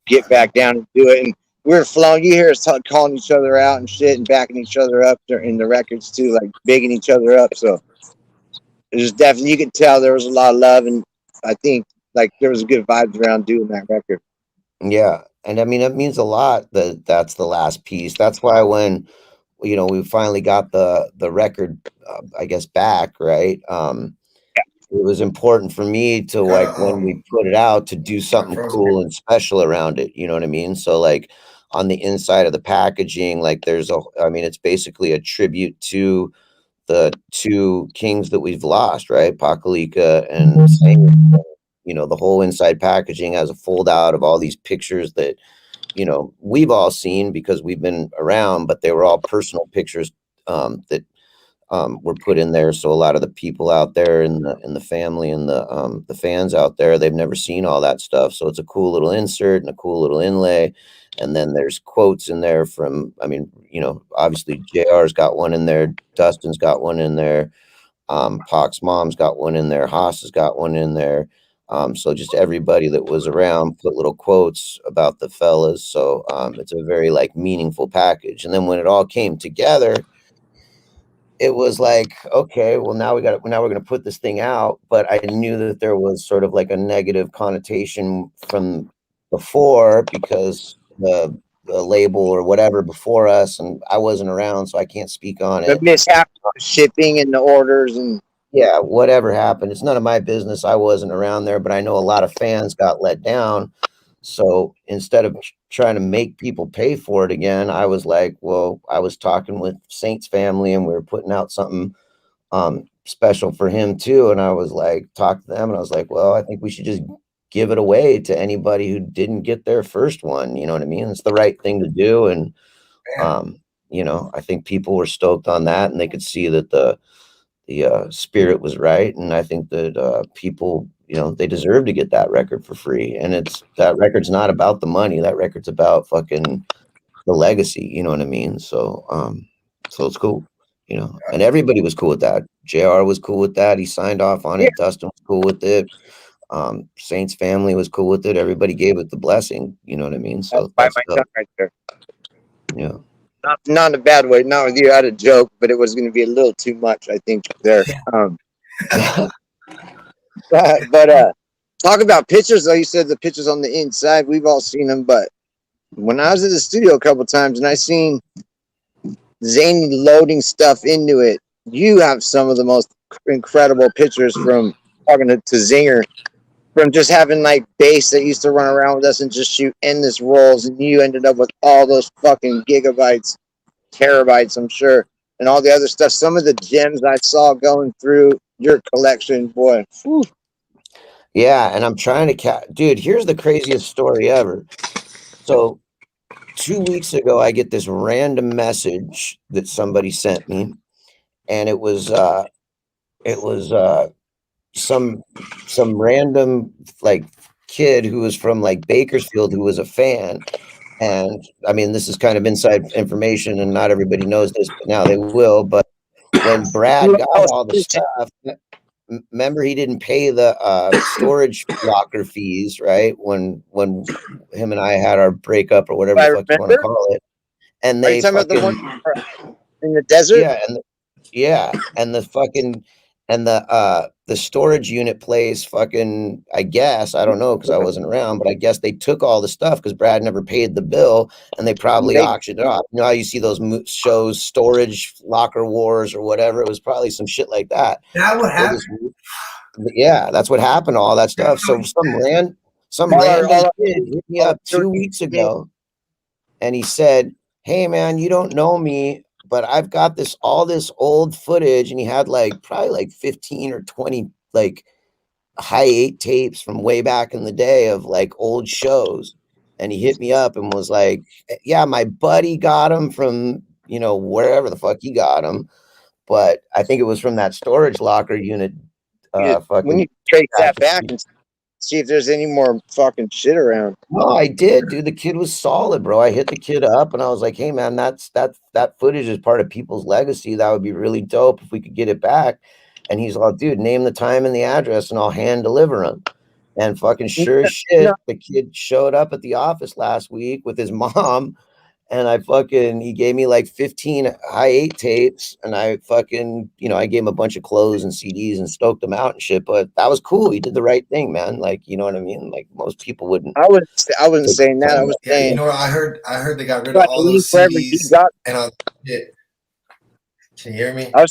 Speaker 3: Get back down and do it. And we're flowing. You hear us calling each other out and shit, and backing each other up in the records too, like bigging each other up. So it was definitely, you could tell there was a lot of love, and I think like there was good vibes around doing that record.
Speaker 5: Yeah, and I mean, it means a lot that that's the last piece. That's why when, you know, we finally got the record, I guess, back, right? It was important for me to, like, when we put it out, to do something cool and special around it. You know what I mean? So like on the inside of the packaging, like I mean, it's basically a tribute to the 2 kings that we've lost, right? Pac-Lika and Zinger. You know, the whole inside packaging has a fold out of all these pictures that, you know, we've all seen because we've been around, but they were all personal pictures that were put in there. So a lot of the people out there in the family and the fans out there, they've never seen all that stuff. So it's a cool little insert and a cool little inlay. And then there's quotes in there from, I mean, you know, obviously JR's got one in there. Dustin's got one in there. Pac's mom's got one in there. Haas has got one in there. So just everybody that was around put little quotes about the fellas. So it's a very like meaningful package. And then when it all came together, it was like, okay, well now we're going to put this thing out. But I knew that there was sort of like a negative connotation from before because the label or whatever before us, and I wasn't around, so I can't speak on it.
Speaker 3: The mishap, shipping and the orders, and
Speaker 5: yeah, whatever happened, it's none of my business. I wasn't around there, but I know a lot of fans got let down. So instead of trying to make people pay for it again, I was like, well, I was talking with Saint's family and we were putting out something special for him too. And I was like, talk to them. And I was like, well, I think we should just give it away to anybody who didn't get their first one. You know what I mean? It's the right thing to do. And, you know, I think people were stoked on that, and they could see that the spirit was right. And I think that people, you know, they deserve to get that record for free. And that record's not about the money. That record's about fucking the legacy. You know what I mean? So, so it's cool, you know, and everybody was cool with that. JR was cool with that. He signed off on it. Dustin was cool with it. Saint's family was cool with it. Everybody gave it the blessing. You know what I mean? So
Speaker 3: that's my gun right there.
Speaker 5: Yeah.
Speaker 3: Not in a bad way. Not with you. I had a joke, but it was going to be a little too much, I think, there. But talk about pictures, though. You said the pictures on the inside. We've all seen them, but when I was at the studio a couple times and I seen Zany loading stuff into it, you have some of the most incredible pictures from talking to Zinger, from just having like bass that used to run around with us and just shoot endless rolls, and you ended up with all those fucking gigabytes, terabytes, I'm sure, and all the other stuff. Some of the gems I saw going through your collection, boy. Whew.
Speaker 5: Yeah, and I'm trying to dude, here's the craziest story ever. So 2 weeks ago, I get this random message that somebody sent me, and it was some random like kid who was from like Bakersfield who was a fan. And I mean, this is kind of inside information, and not everybody knows this, but now they will. But when Brad got all the stuff, remember, he didn't pay the storage locker fees, right? When him and I had our breakup or whatever the fuck you want to call it. And they
Speaker 3: talking about the one in the desert?
Speaker 5: Yeah, and the storage unit place fucking, I guess, I don't know because I wasn't around, but I guess they took all the stuff because Brad never paid the bill, and they probably auctioned it off. You know how you see those shows, Storage Locker Wars or whatever? It was probably some shit like that.
Speaker 1: That what happened?
Speaker 5: Yeah, that's what happened to all that stuff. So some random kid hit me up 2 weeks ago, and he said, "Hey man, you don't know me, but I've got all this old footage," and he had probably like 15 or 20 like high 8 tapes from way back in the day of like old shows. And he hit me up and was like, "Yeah, my buddy got them from, you know, wherever the fuck he got them, but I think it was from that storage locker unit."
Speaker 3: When you trace that back and see if there's any more fucking shit around.
Speaker 5: No, I did, dude. The kid was solid, bro. I hit the kid up and I was like, "Hey man, that footage is part of people's legacy. That would be really dope if we could get it back." And he's like, "Dude, name the time and the address and I'll hand deliver them." And fucking sure as shit, the kid showed up at the office last week with his mom, and he gave me like 15 high 8 tapes, and I fucking, you know, I gave him a bunch of clothes and CDs and stoked him out and shit. But that was cool. He did the right thing, man. Like, you know what I mean? Like most people wouldn't.
Speaker 3: I wasn't saying that. I was saying,
Speaker 1: you know what? I heard they got rid of all those CDs and shit. Can you hear me?
Speaker 3: I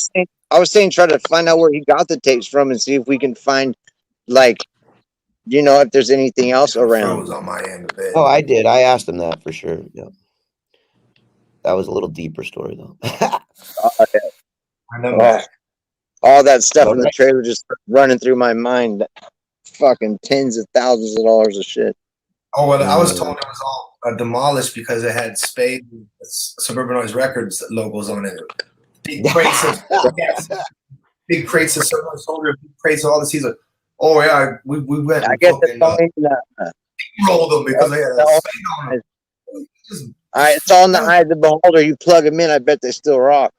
Speaker 3: was saying try to find out where he got the tapes from and see if we can find, like, you know, if there's anything else around.
Speaker 1: On my end of it.
Speaker 5: Oh, I did. I asked him that for sure. Yeah. That was a little deeper story though.
Speaker 3: All that stuff in the trailer just running through my mind. Fucking tens of thousands of dollars of shit.
Speaker 1: Oh, well, I was told it was all demolished because it had Spade Suburban Noise Records logos on it. Big crates of Suburban Soldier, big crates of all the seasons. Oh yeah, we went.
Speaker 3: I guess it's
Speaker 1: rolled them because they had Spade on them.
Speaker 3: All right, it's all in the eye of the beholder. You plug them in, I bet they still rock.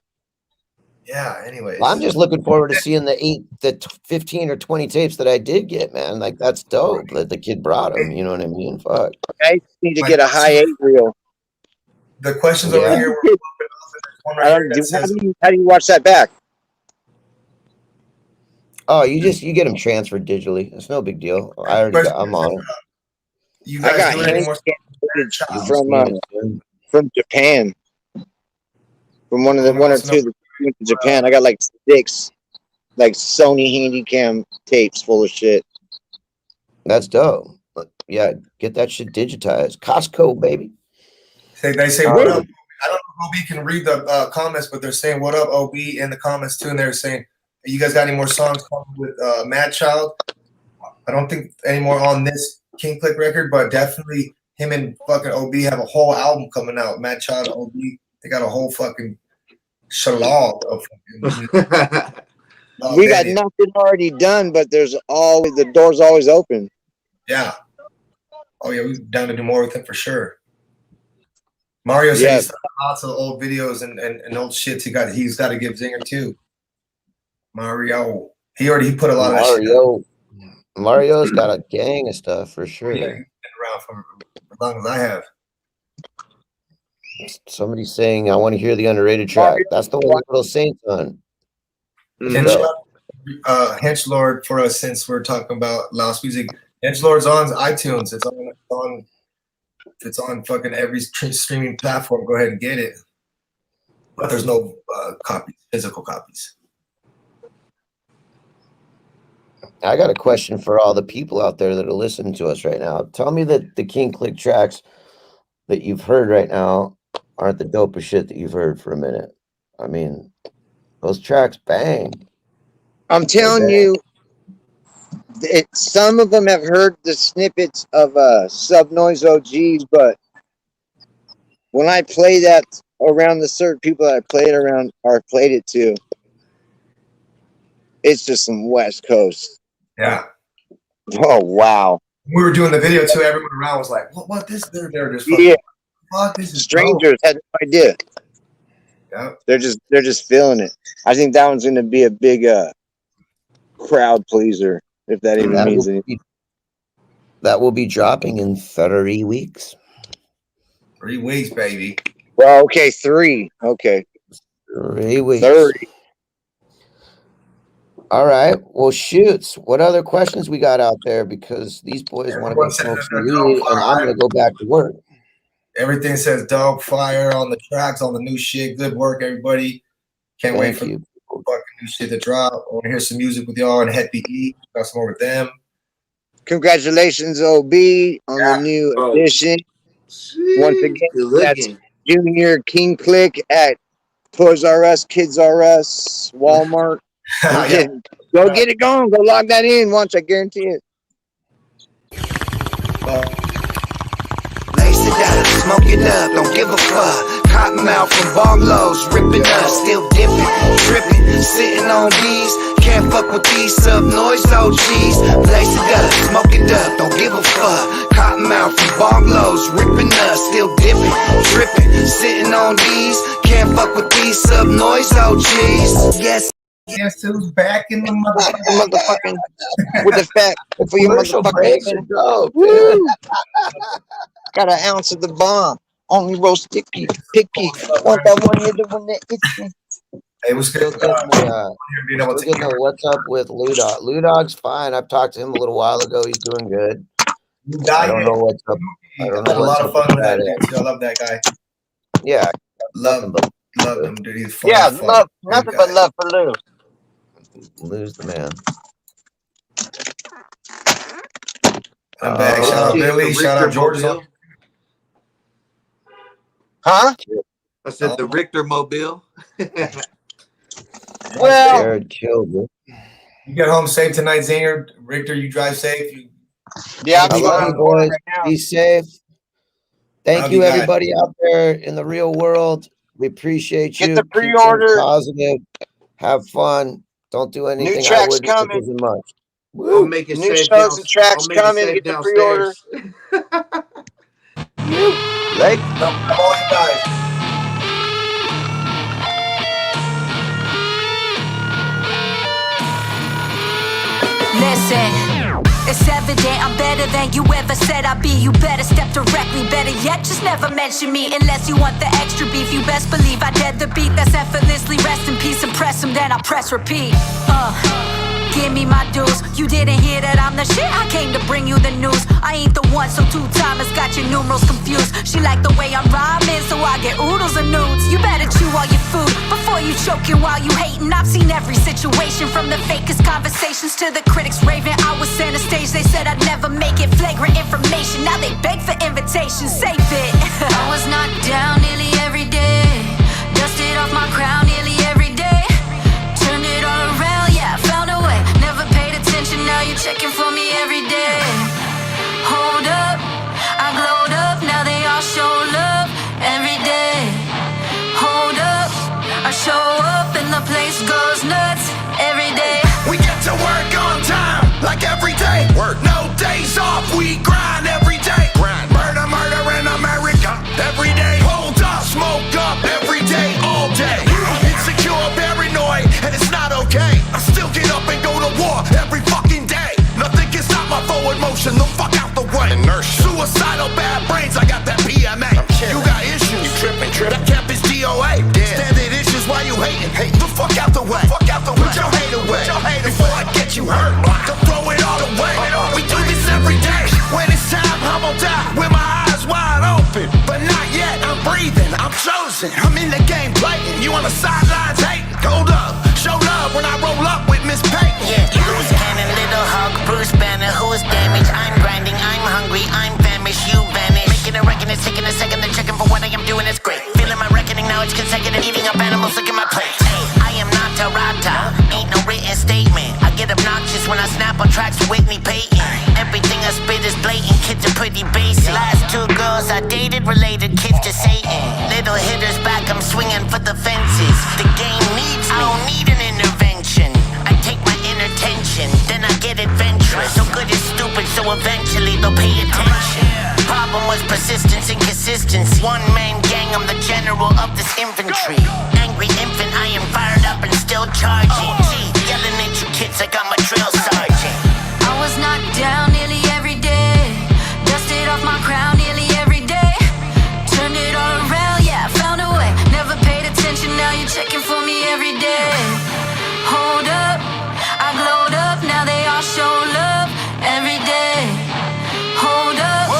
Speaker 1: Yeah. Anyways,
Speaker 5: well, I'm just looking forward to seeing the 15 or 20 tapes that I did get, man. Like that's dope that the kid brought them. You know what I mean? Fuck.
Speaker 3: I need to get a high 8 reel.
Speaker 1: The questions over here.
Speaker 3: How do you watch that back?
Speaker 5: Oh, you get them transferred digitally. It's no big deal. I'm on it.
Speaker 1: You guys do any more
Speaker 3: from Japan? From one or two that went to Japan. I got like 6 like Sony Handycam tapes full of shit.
Speaker 5: That's dope. Yeah, get that shit digitized. Costco, baby.
Speaker 1: They say what up. I don't know if OB can read the comments, but they're saying what up, OB, in the comments too, and they're saying, "You guys got any more songs coming with Mad Child?" I don't think anymore on this King Klick record, but definitely him and fucking OB have a whole album coming out. Mad Child, OB, they got a whole fucking shalal of fucking.
Speaker 3: We got nothing already done, but there's always the door's always open.
Speaker 1: Yeah. Oh yeah, we're down to do more with him for sure. Mario said he's lots of old videos and old shit he's got to give Zinger too. Mario. He put a lot of that shit.
Speaker 5: Mario's got a gang of stuff for sure.
Speaker 1: Yeah, he's been around for as long as I have.
Speaker 5: Somebody's saying I want to hear the underrated track. That's the one Little Saints on.
Speaker 1: Henchlord for us, since we're talking about Lost music. Henchlord's on iTunes. It's on fucking every streaming platform. Go ahead and get it. But there's no copies, physical copies.
Speaker 5: I got a question for all the people out there that are listening to us right now. Tell me that the King Klick tracks that you've heard right now aren't the dopest shit that you've heard for a minute. I mean, those tracks bang.
Speaker 3: I'm telling you, some of them have heard the snippets of Sub Noize OGs, but when I play that around the certain people that I play it around or played it to, it's just some West Coast.
Speaker 1: Yeah.
Speaker 3: Oh wow.
Speaker 1: We were doing the video too. Everyone around was like, "What? This? They're just fuck. This is
Speaker 3: strangers had no idea.
Speaker 1: Yeah.
Speaker 3: They're just feeling it. I think that one's going to be a big crowd pleaser, if that even means anything.
Speaker 5: That will be dropping in 3 weeks.
Speaker 1: 3 weeks, baby.
Speaker 3: Well, okay, 3. Okay.
Speaker 5: 3 weeks.
Speaker 3: 30.
Speaker 5: All right. Well, shoots. What other questions we got out there? Because these boys want to go smoke some weed, and I'm going to go back to work.
Speaker 1: Everything says dog fire on the tracks, on the new shit. Good work, everybody. Can't wait for the fucking new shit to drop. I want to hear some music with y'all and Het BE. Got some more with them.
Speaker 3: Congratulations, OB, on the new edition. Once again, that's Junior King Klick at Toys R Us, Kids R Us, Walmart. Go get it going. Go log that in once, I guarantee it.
Speaker 6: Lace it up, smoke it up, don't give a fuck. Kottonmouth from bonglows, ripping up, still dipping, tripping, sitting on these. Can't fuck with these Sub Noize OGs. Lace it up, smoke it up, don't give a fuck. Kottonmouth from bonglows, ripping up, still dipping, tripping, sitting on these. Can't fuck with these Sub Noize OGs. Yes.
Speaker 1: Guess who's back in the
Speaker 3: motherfucking with the fat for your motherfucking
Speaker 5: Woo!
Speaker 3: Got an ounce of the bomb. Only roll sticky, picky. Want that one here, the one that itchy.
Speaker 1: Hey, what's good?
Speaker 5: What's up with Ludog? Ludog's fine. I've talked to him a little while ago. He's doing good. I don't know what's up. I don't know
Speaker 1: a lot of fun with that dude. I love that guy.
Speaker 5: Yeah,
Speaker 1: love him, dude. He's fun.
Speaker 3: Yeah, love nothing but love for Lou.
Speaker 5: Lou's the man.
Speaker 1: I'm back. Shout out Billy. Shout out George.
Speaker 3: Huh?
Speaker 2: I said the Richter mobile.
Speaker 3: Well,
Speaker 1: you get home safe tonight, Zinger. Richter, you drive safe.
Speaker 3: Yeah,
Speaker 5: I love you, boys. Be safe. Thank you, everybody out there in the real world. We appreciate you.
Speaker 3: Get the pre-order.
Speaker 5: Positive. Have fun. Don't do anything.
Speaker 3: New tracks coming.
Speaker 5: Much.
Speaker 2: We'll make it
Speaker 3: new shows and tracks coming. Get the pre-order.
Speaker 5: Like,
Speaker 1: all you guys.
Speaker 7: Listen, it's evident I'm better than you ever said I'd be. You better step directly, better yet, just never mention me. Unless you want the extra beef, you best believe I dead the beat that's effortlessly. Rest in peace, impress him, then I press repeat. Give me my dues. You didn't hear that I'm the shit. I came to bring you the news. I ain't the one, so two-timers got your numerals confused. She like the way I'm rhyming, so I get oodles and nudes. You better chew all your food before you choking while you hating. I've seen every situation, from the fakest conversations to the critics raving. I was center stage, they said I'd never make it. Flagrant information, now they beg for invitations. Save it. I was knocked down nearly every day. Dusted off my crown nearly every day. Turned it all around, yeah, found a way. Never paid attention, now you're checking for me every day. Hold up, I glowed up, now they all show love every day. Hold up, I show up and the place goes nuts every day.
Speaker 6: We get to work on time, like every day. Work, no days off, we grind every day. Grind, murder, murder in America every day. Hold up, smoke up every day, all day. I'm insecure, paranoid, and it's not okay. I still get up and go to war every fucking day. Nothing can stop my forward motion, the fuck out the way. Inertia. Suicidal bad brains, I got that PMA. You got issues, you tripping. That cap is DOA. Standard issues, why you hating? The fuck out the way. Fuck out the way. Put your hate away. Before I get you hurt, don't throw it all away. We do this every day. When it's time, I'm gonna die with my eyes wide open. But not yet, I'm breathing, I'm chosen. I'm in the game playing. You on the sidelines hating. Hold up, show love when I roll up with Miss Payton.
Speaker 8: Yeah, loose cannon, little Hulk, Bruce Banner, who's damaged? I'm grinding, I'm hungry, I'm famished, you vanish. Making a reckon, it's taking a second, they're checking for what I am doing, it's great. Feeling my reckoning, now it's consecutive, eating up animals, look at my plate. Hey, I am not a rata, ain't no written statement. I get obnoxious when I snap on tracks with Whitney Payton. Everything I spit is blatant, kids are pretty basic. Last 2 girls I dated related kids to Satan. Little hitters back, I'm swinging for the fences. The game needs me, I don't need an intervention. I take my inner tension, then I get adventurous. So good is stupid, so eventually they'll pay attention. Problem was persistence and consistency. One-man gang, I'm the general of this infantry. Angry infant, I am fired up and still charging. Gee, yelling at you kids like I'm a drill sergeant.
Speaker 7: I was knocked down nearly every day. Dusted off my crown nearly every day. Turned it all around, yeah, I found a way. Never paid attention, now you're checking for me every day. Hold up, I glowed up, now they all show love every day. Hold up,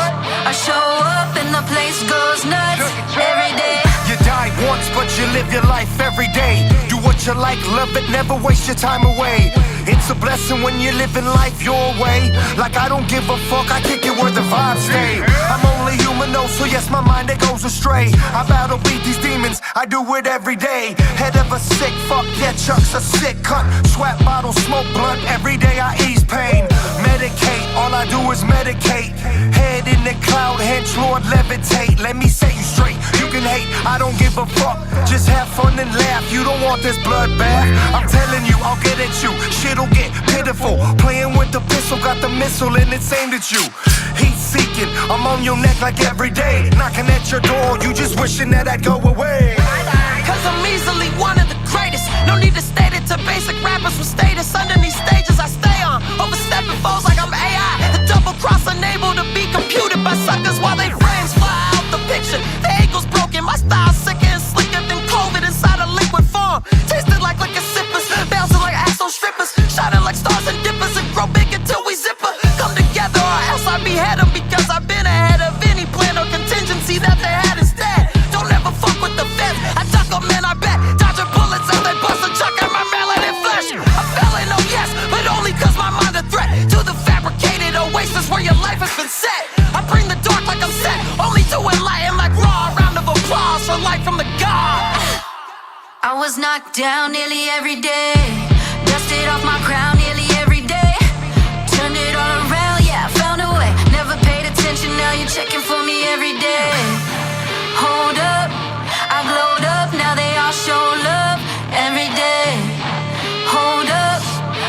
Speaker 7: I show up and the place goes nuts every day.
Speaker 6: You die once, but you live your life every day. Do what you like, love it, never waste your time away. It's a blessing when you're living life your way. Like I don't give a fuck, I kick it where the vibes stay. I'm only human though, so yes, my mind it goes astray. I battle beat these demons, I do it every day. Head of a sick fuck, yeah, Chuck's a sick cunt. Swap bottle, smoke blunt, every day I ease pain. Medicate, all I do is medicate. Head in the cloud, hench Lord levitate. Let me set you straight, you can hate, I don't give a fuck. Just have fun and laugh, you don't want this bloodbath. I'm telling you, I'll get at you, shit'll get pitiful. Playing with the pistol, got the missile and it's aimed at you. Heat seeking, I'm on your neck like every day. Knocking at your door, you just wishing that I'd go away.
Speaker 9: Cause I'm easily one of the greatest. No need to state it to basic rappers with status. Underneath stages I stay on, overstepping foes like I'm AI. The double cross unable to be computed by suckers while they frames fly out the picture. The ankle's broken, my style's sicker and slicker than COVID inside a liquid form. Tasted like liquor sippers, bouncing like axle strippers, shining like stars and dippers and grow big until we zipper. Come together or else I behead them because I've been ahead of any plan or contingency that they had instead. Don't ever fuck with the feds, I duck them and I bet. Dodging bullets as they bust a chuck in my melanin flesh. I'm felon, oh yes, but only cause my mind a threat to the fabricated oasis where your life has been set. I bring the dark like I'm set, only to enlighten like raw. Round of applause for light from the God.
Speaker 7: I was knocked down nearly every day. Dusted off my crown nearly every day. Turned it all around, yeah, I found a way. Never paid attention, now you're checking for me every day. Hold up, I glowed up, now they all show love every day. Hold up,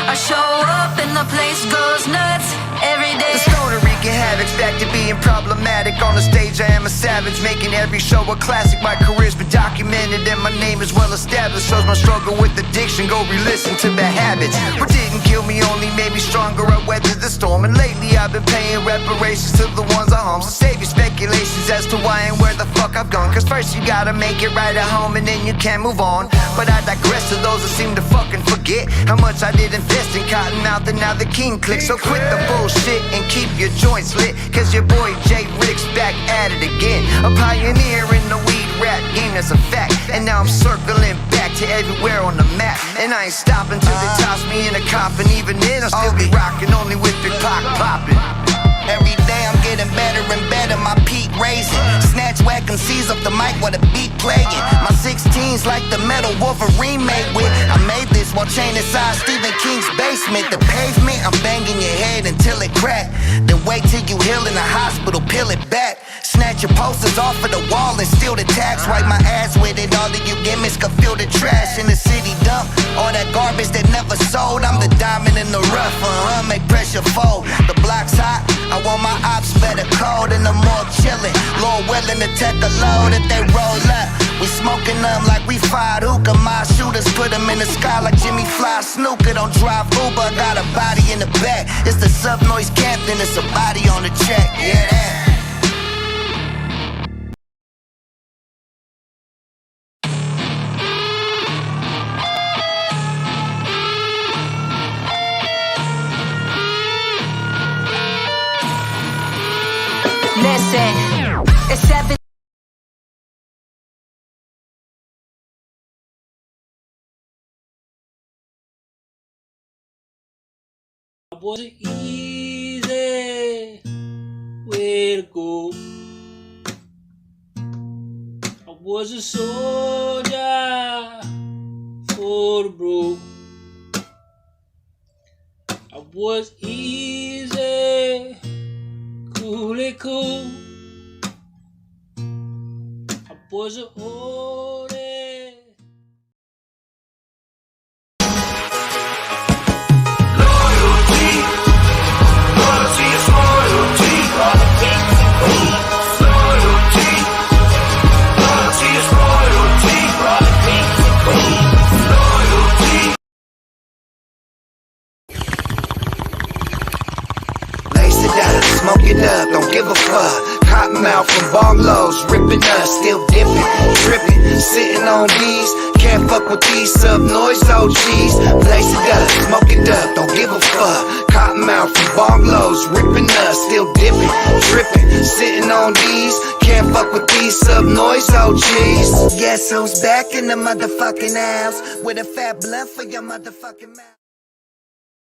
Speaker 7: I show up and the place goes nuts every day.
Speaker 10: The stoner wreaking havoc, back to being problematic. On the stage I am a savage, making every show a classic. My career's been documented and my name is well established. Shows my struggle with addiction, go re-listen to bad habits. What didn't kill me only made me stronger, I weathered the storm. And lately I've been paying reparations to the ones I harm. So save your speculations as to why and where the fuck I've gone. Cause first you gotta make it right at home and then you can move on. But I digress to those that seem to fucking forget how much I did invest in Kottonmouth and now the King Klick. So quit the bullshit and keep your joints lit, cause your boy J Rick's back at it again. A pioneer in the weed rap game, that's a fact. And now I'm circling back to everywhere on the map. And I ain't stopping till they toss me in a coffin. Even then I'll still be rocking, only with the clock popping. Every day I'm getting better and better. my peak raising. Snatch whacking C's off the mic while the beat playing. My 16's like the metal Wolverine made with. I made this while chained inside Stephen King's basement. The pavement, I'm banging your head until it crack. Then wait till you heal in the hospital, peel it back. Snatch your posters off of the wall and steal the tax. Wipe my ass with it, all of you gimmicks can feel the trash in the city dump. All that garbage that never sold. I'm the diamond in the rough, make pressure fold. The block's hot, I want my ops better cold. And the more chillin', Lord willing to take a load if they roll up. We smoking them like we fired hookah. My shooters put them in the sky like Jimmy Fly Snooker. Don't drive Uber, got a body in the back. It's the Sub Noize captain, it's a body on the check. Yeah, that.
Speaker 7: Listen, it's 7.
Speaker 11: Wasn't easy way to go. I was a soldier for the broke. I was easy, coolly cool. I was a oldie.
Speaker 10: Smoke it up, don't give a fuck. Kottonmouth from bongos, ripping us, still dipping, tripping, sitting on these. Can't fuck with these Sub Noize OGs. Blaze it up, smoke it up, don't give a fuck. Kottonmouth from bongos, ripping us, still dipping, tripping, sitting on these. Can't fuck with these Sub Noize OGs. Guess who's back in the motherfucking house with a fat blunt for your motherfucking mouth?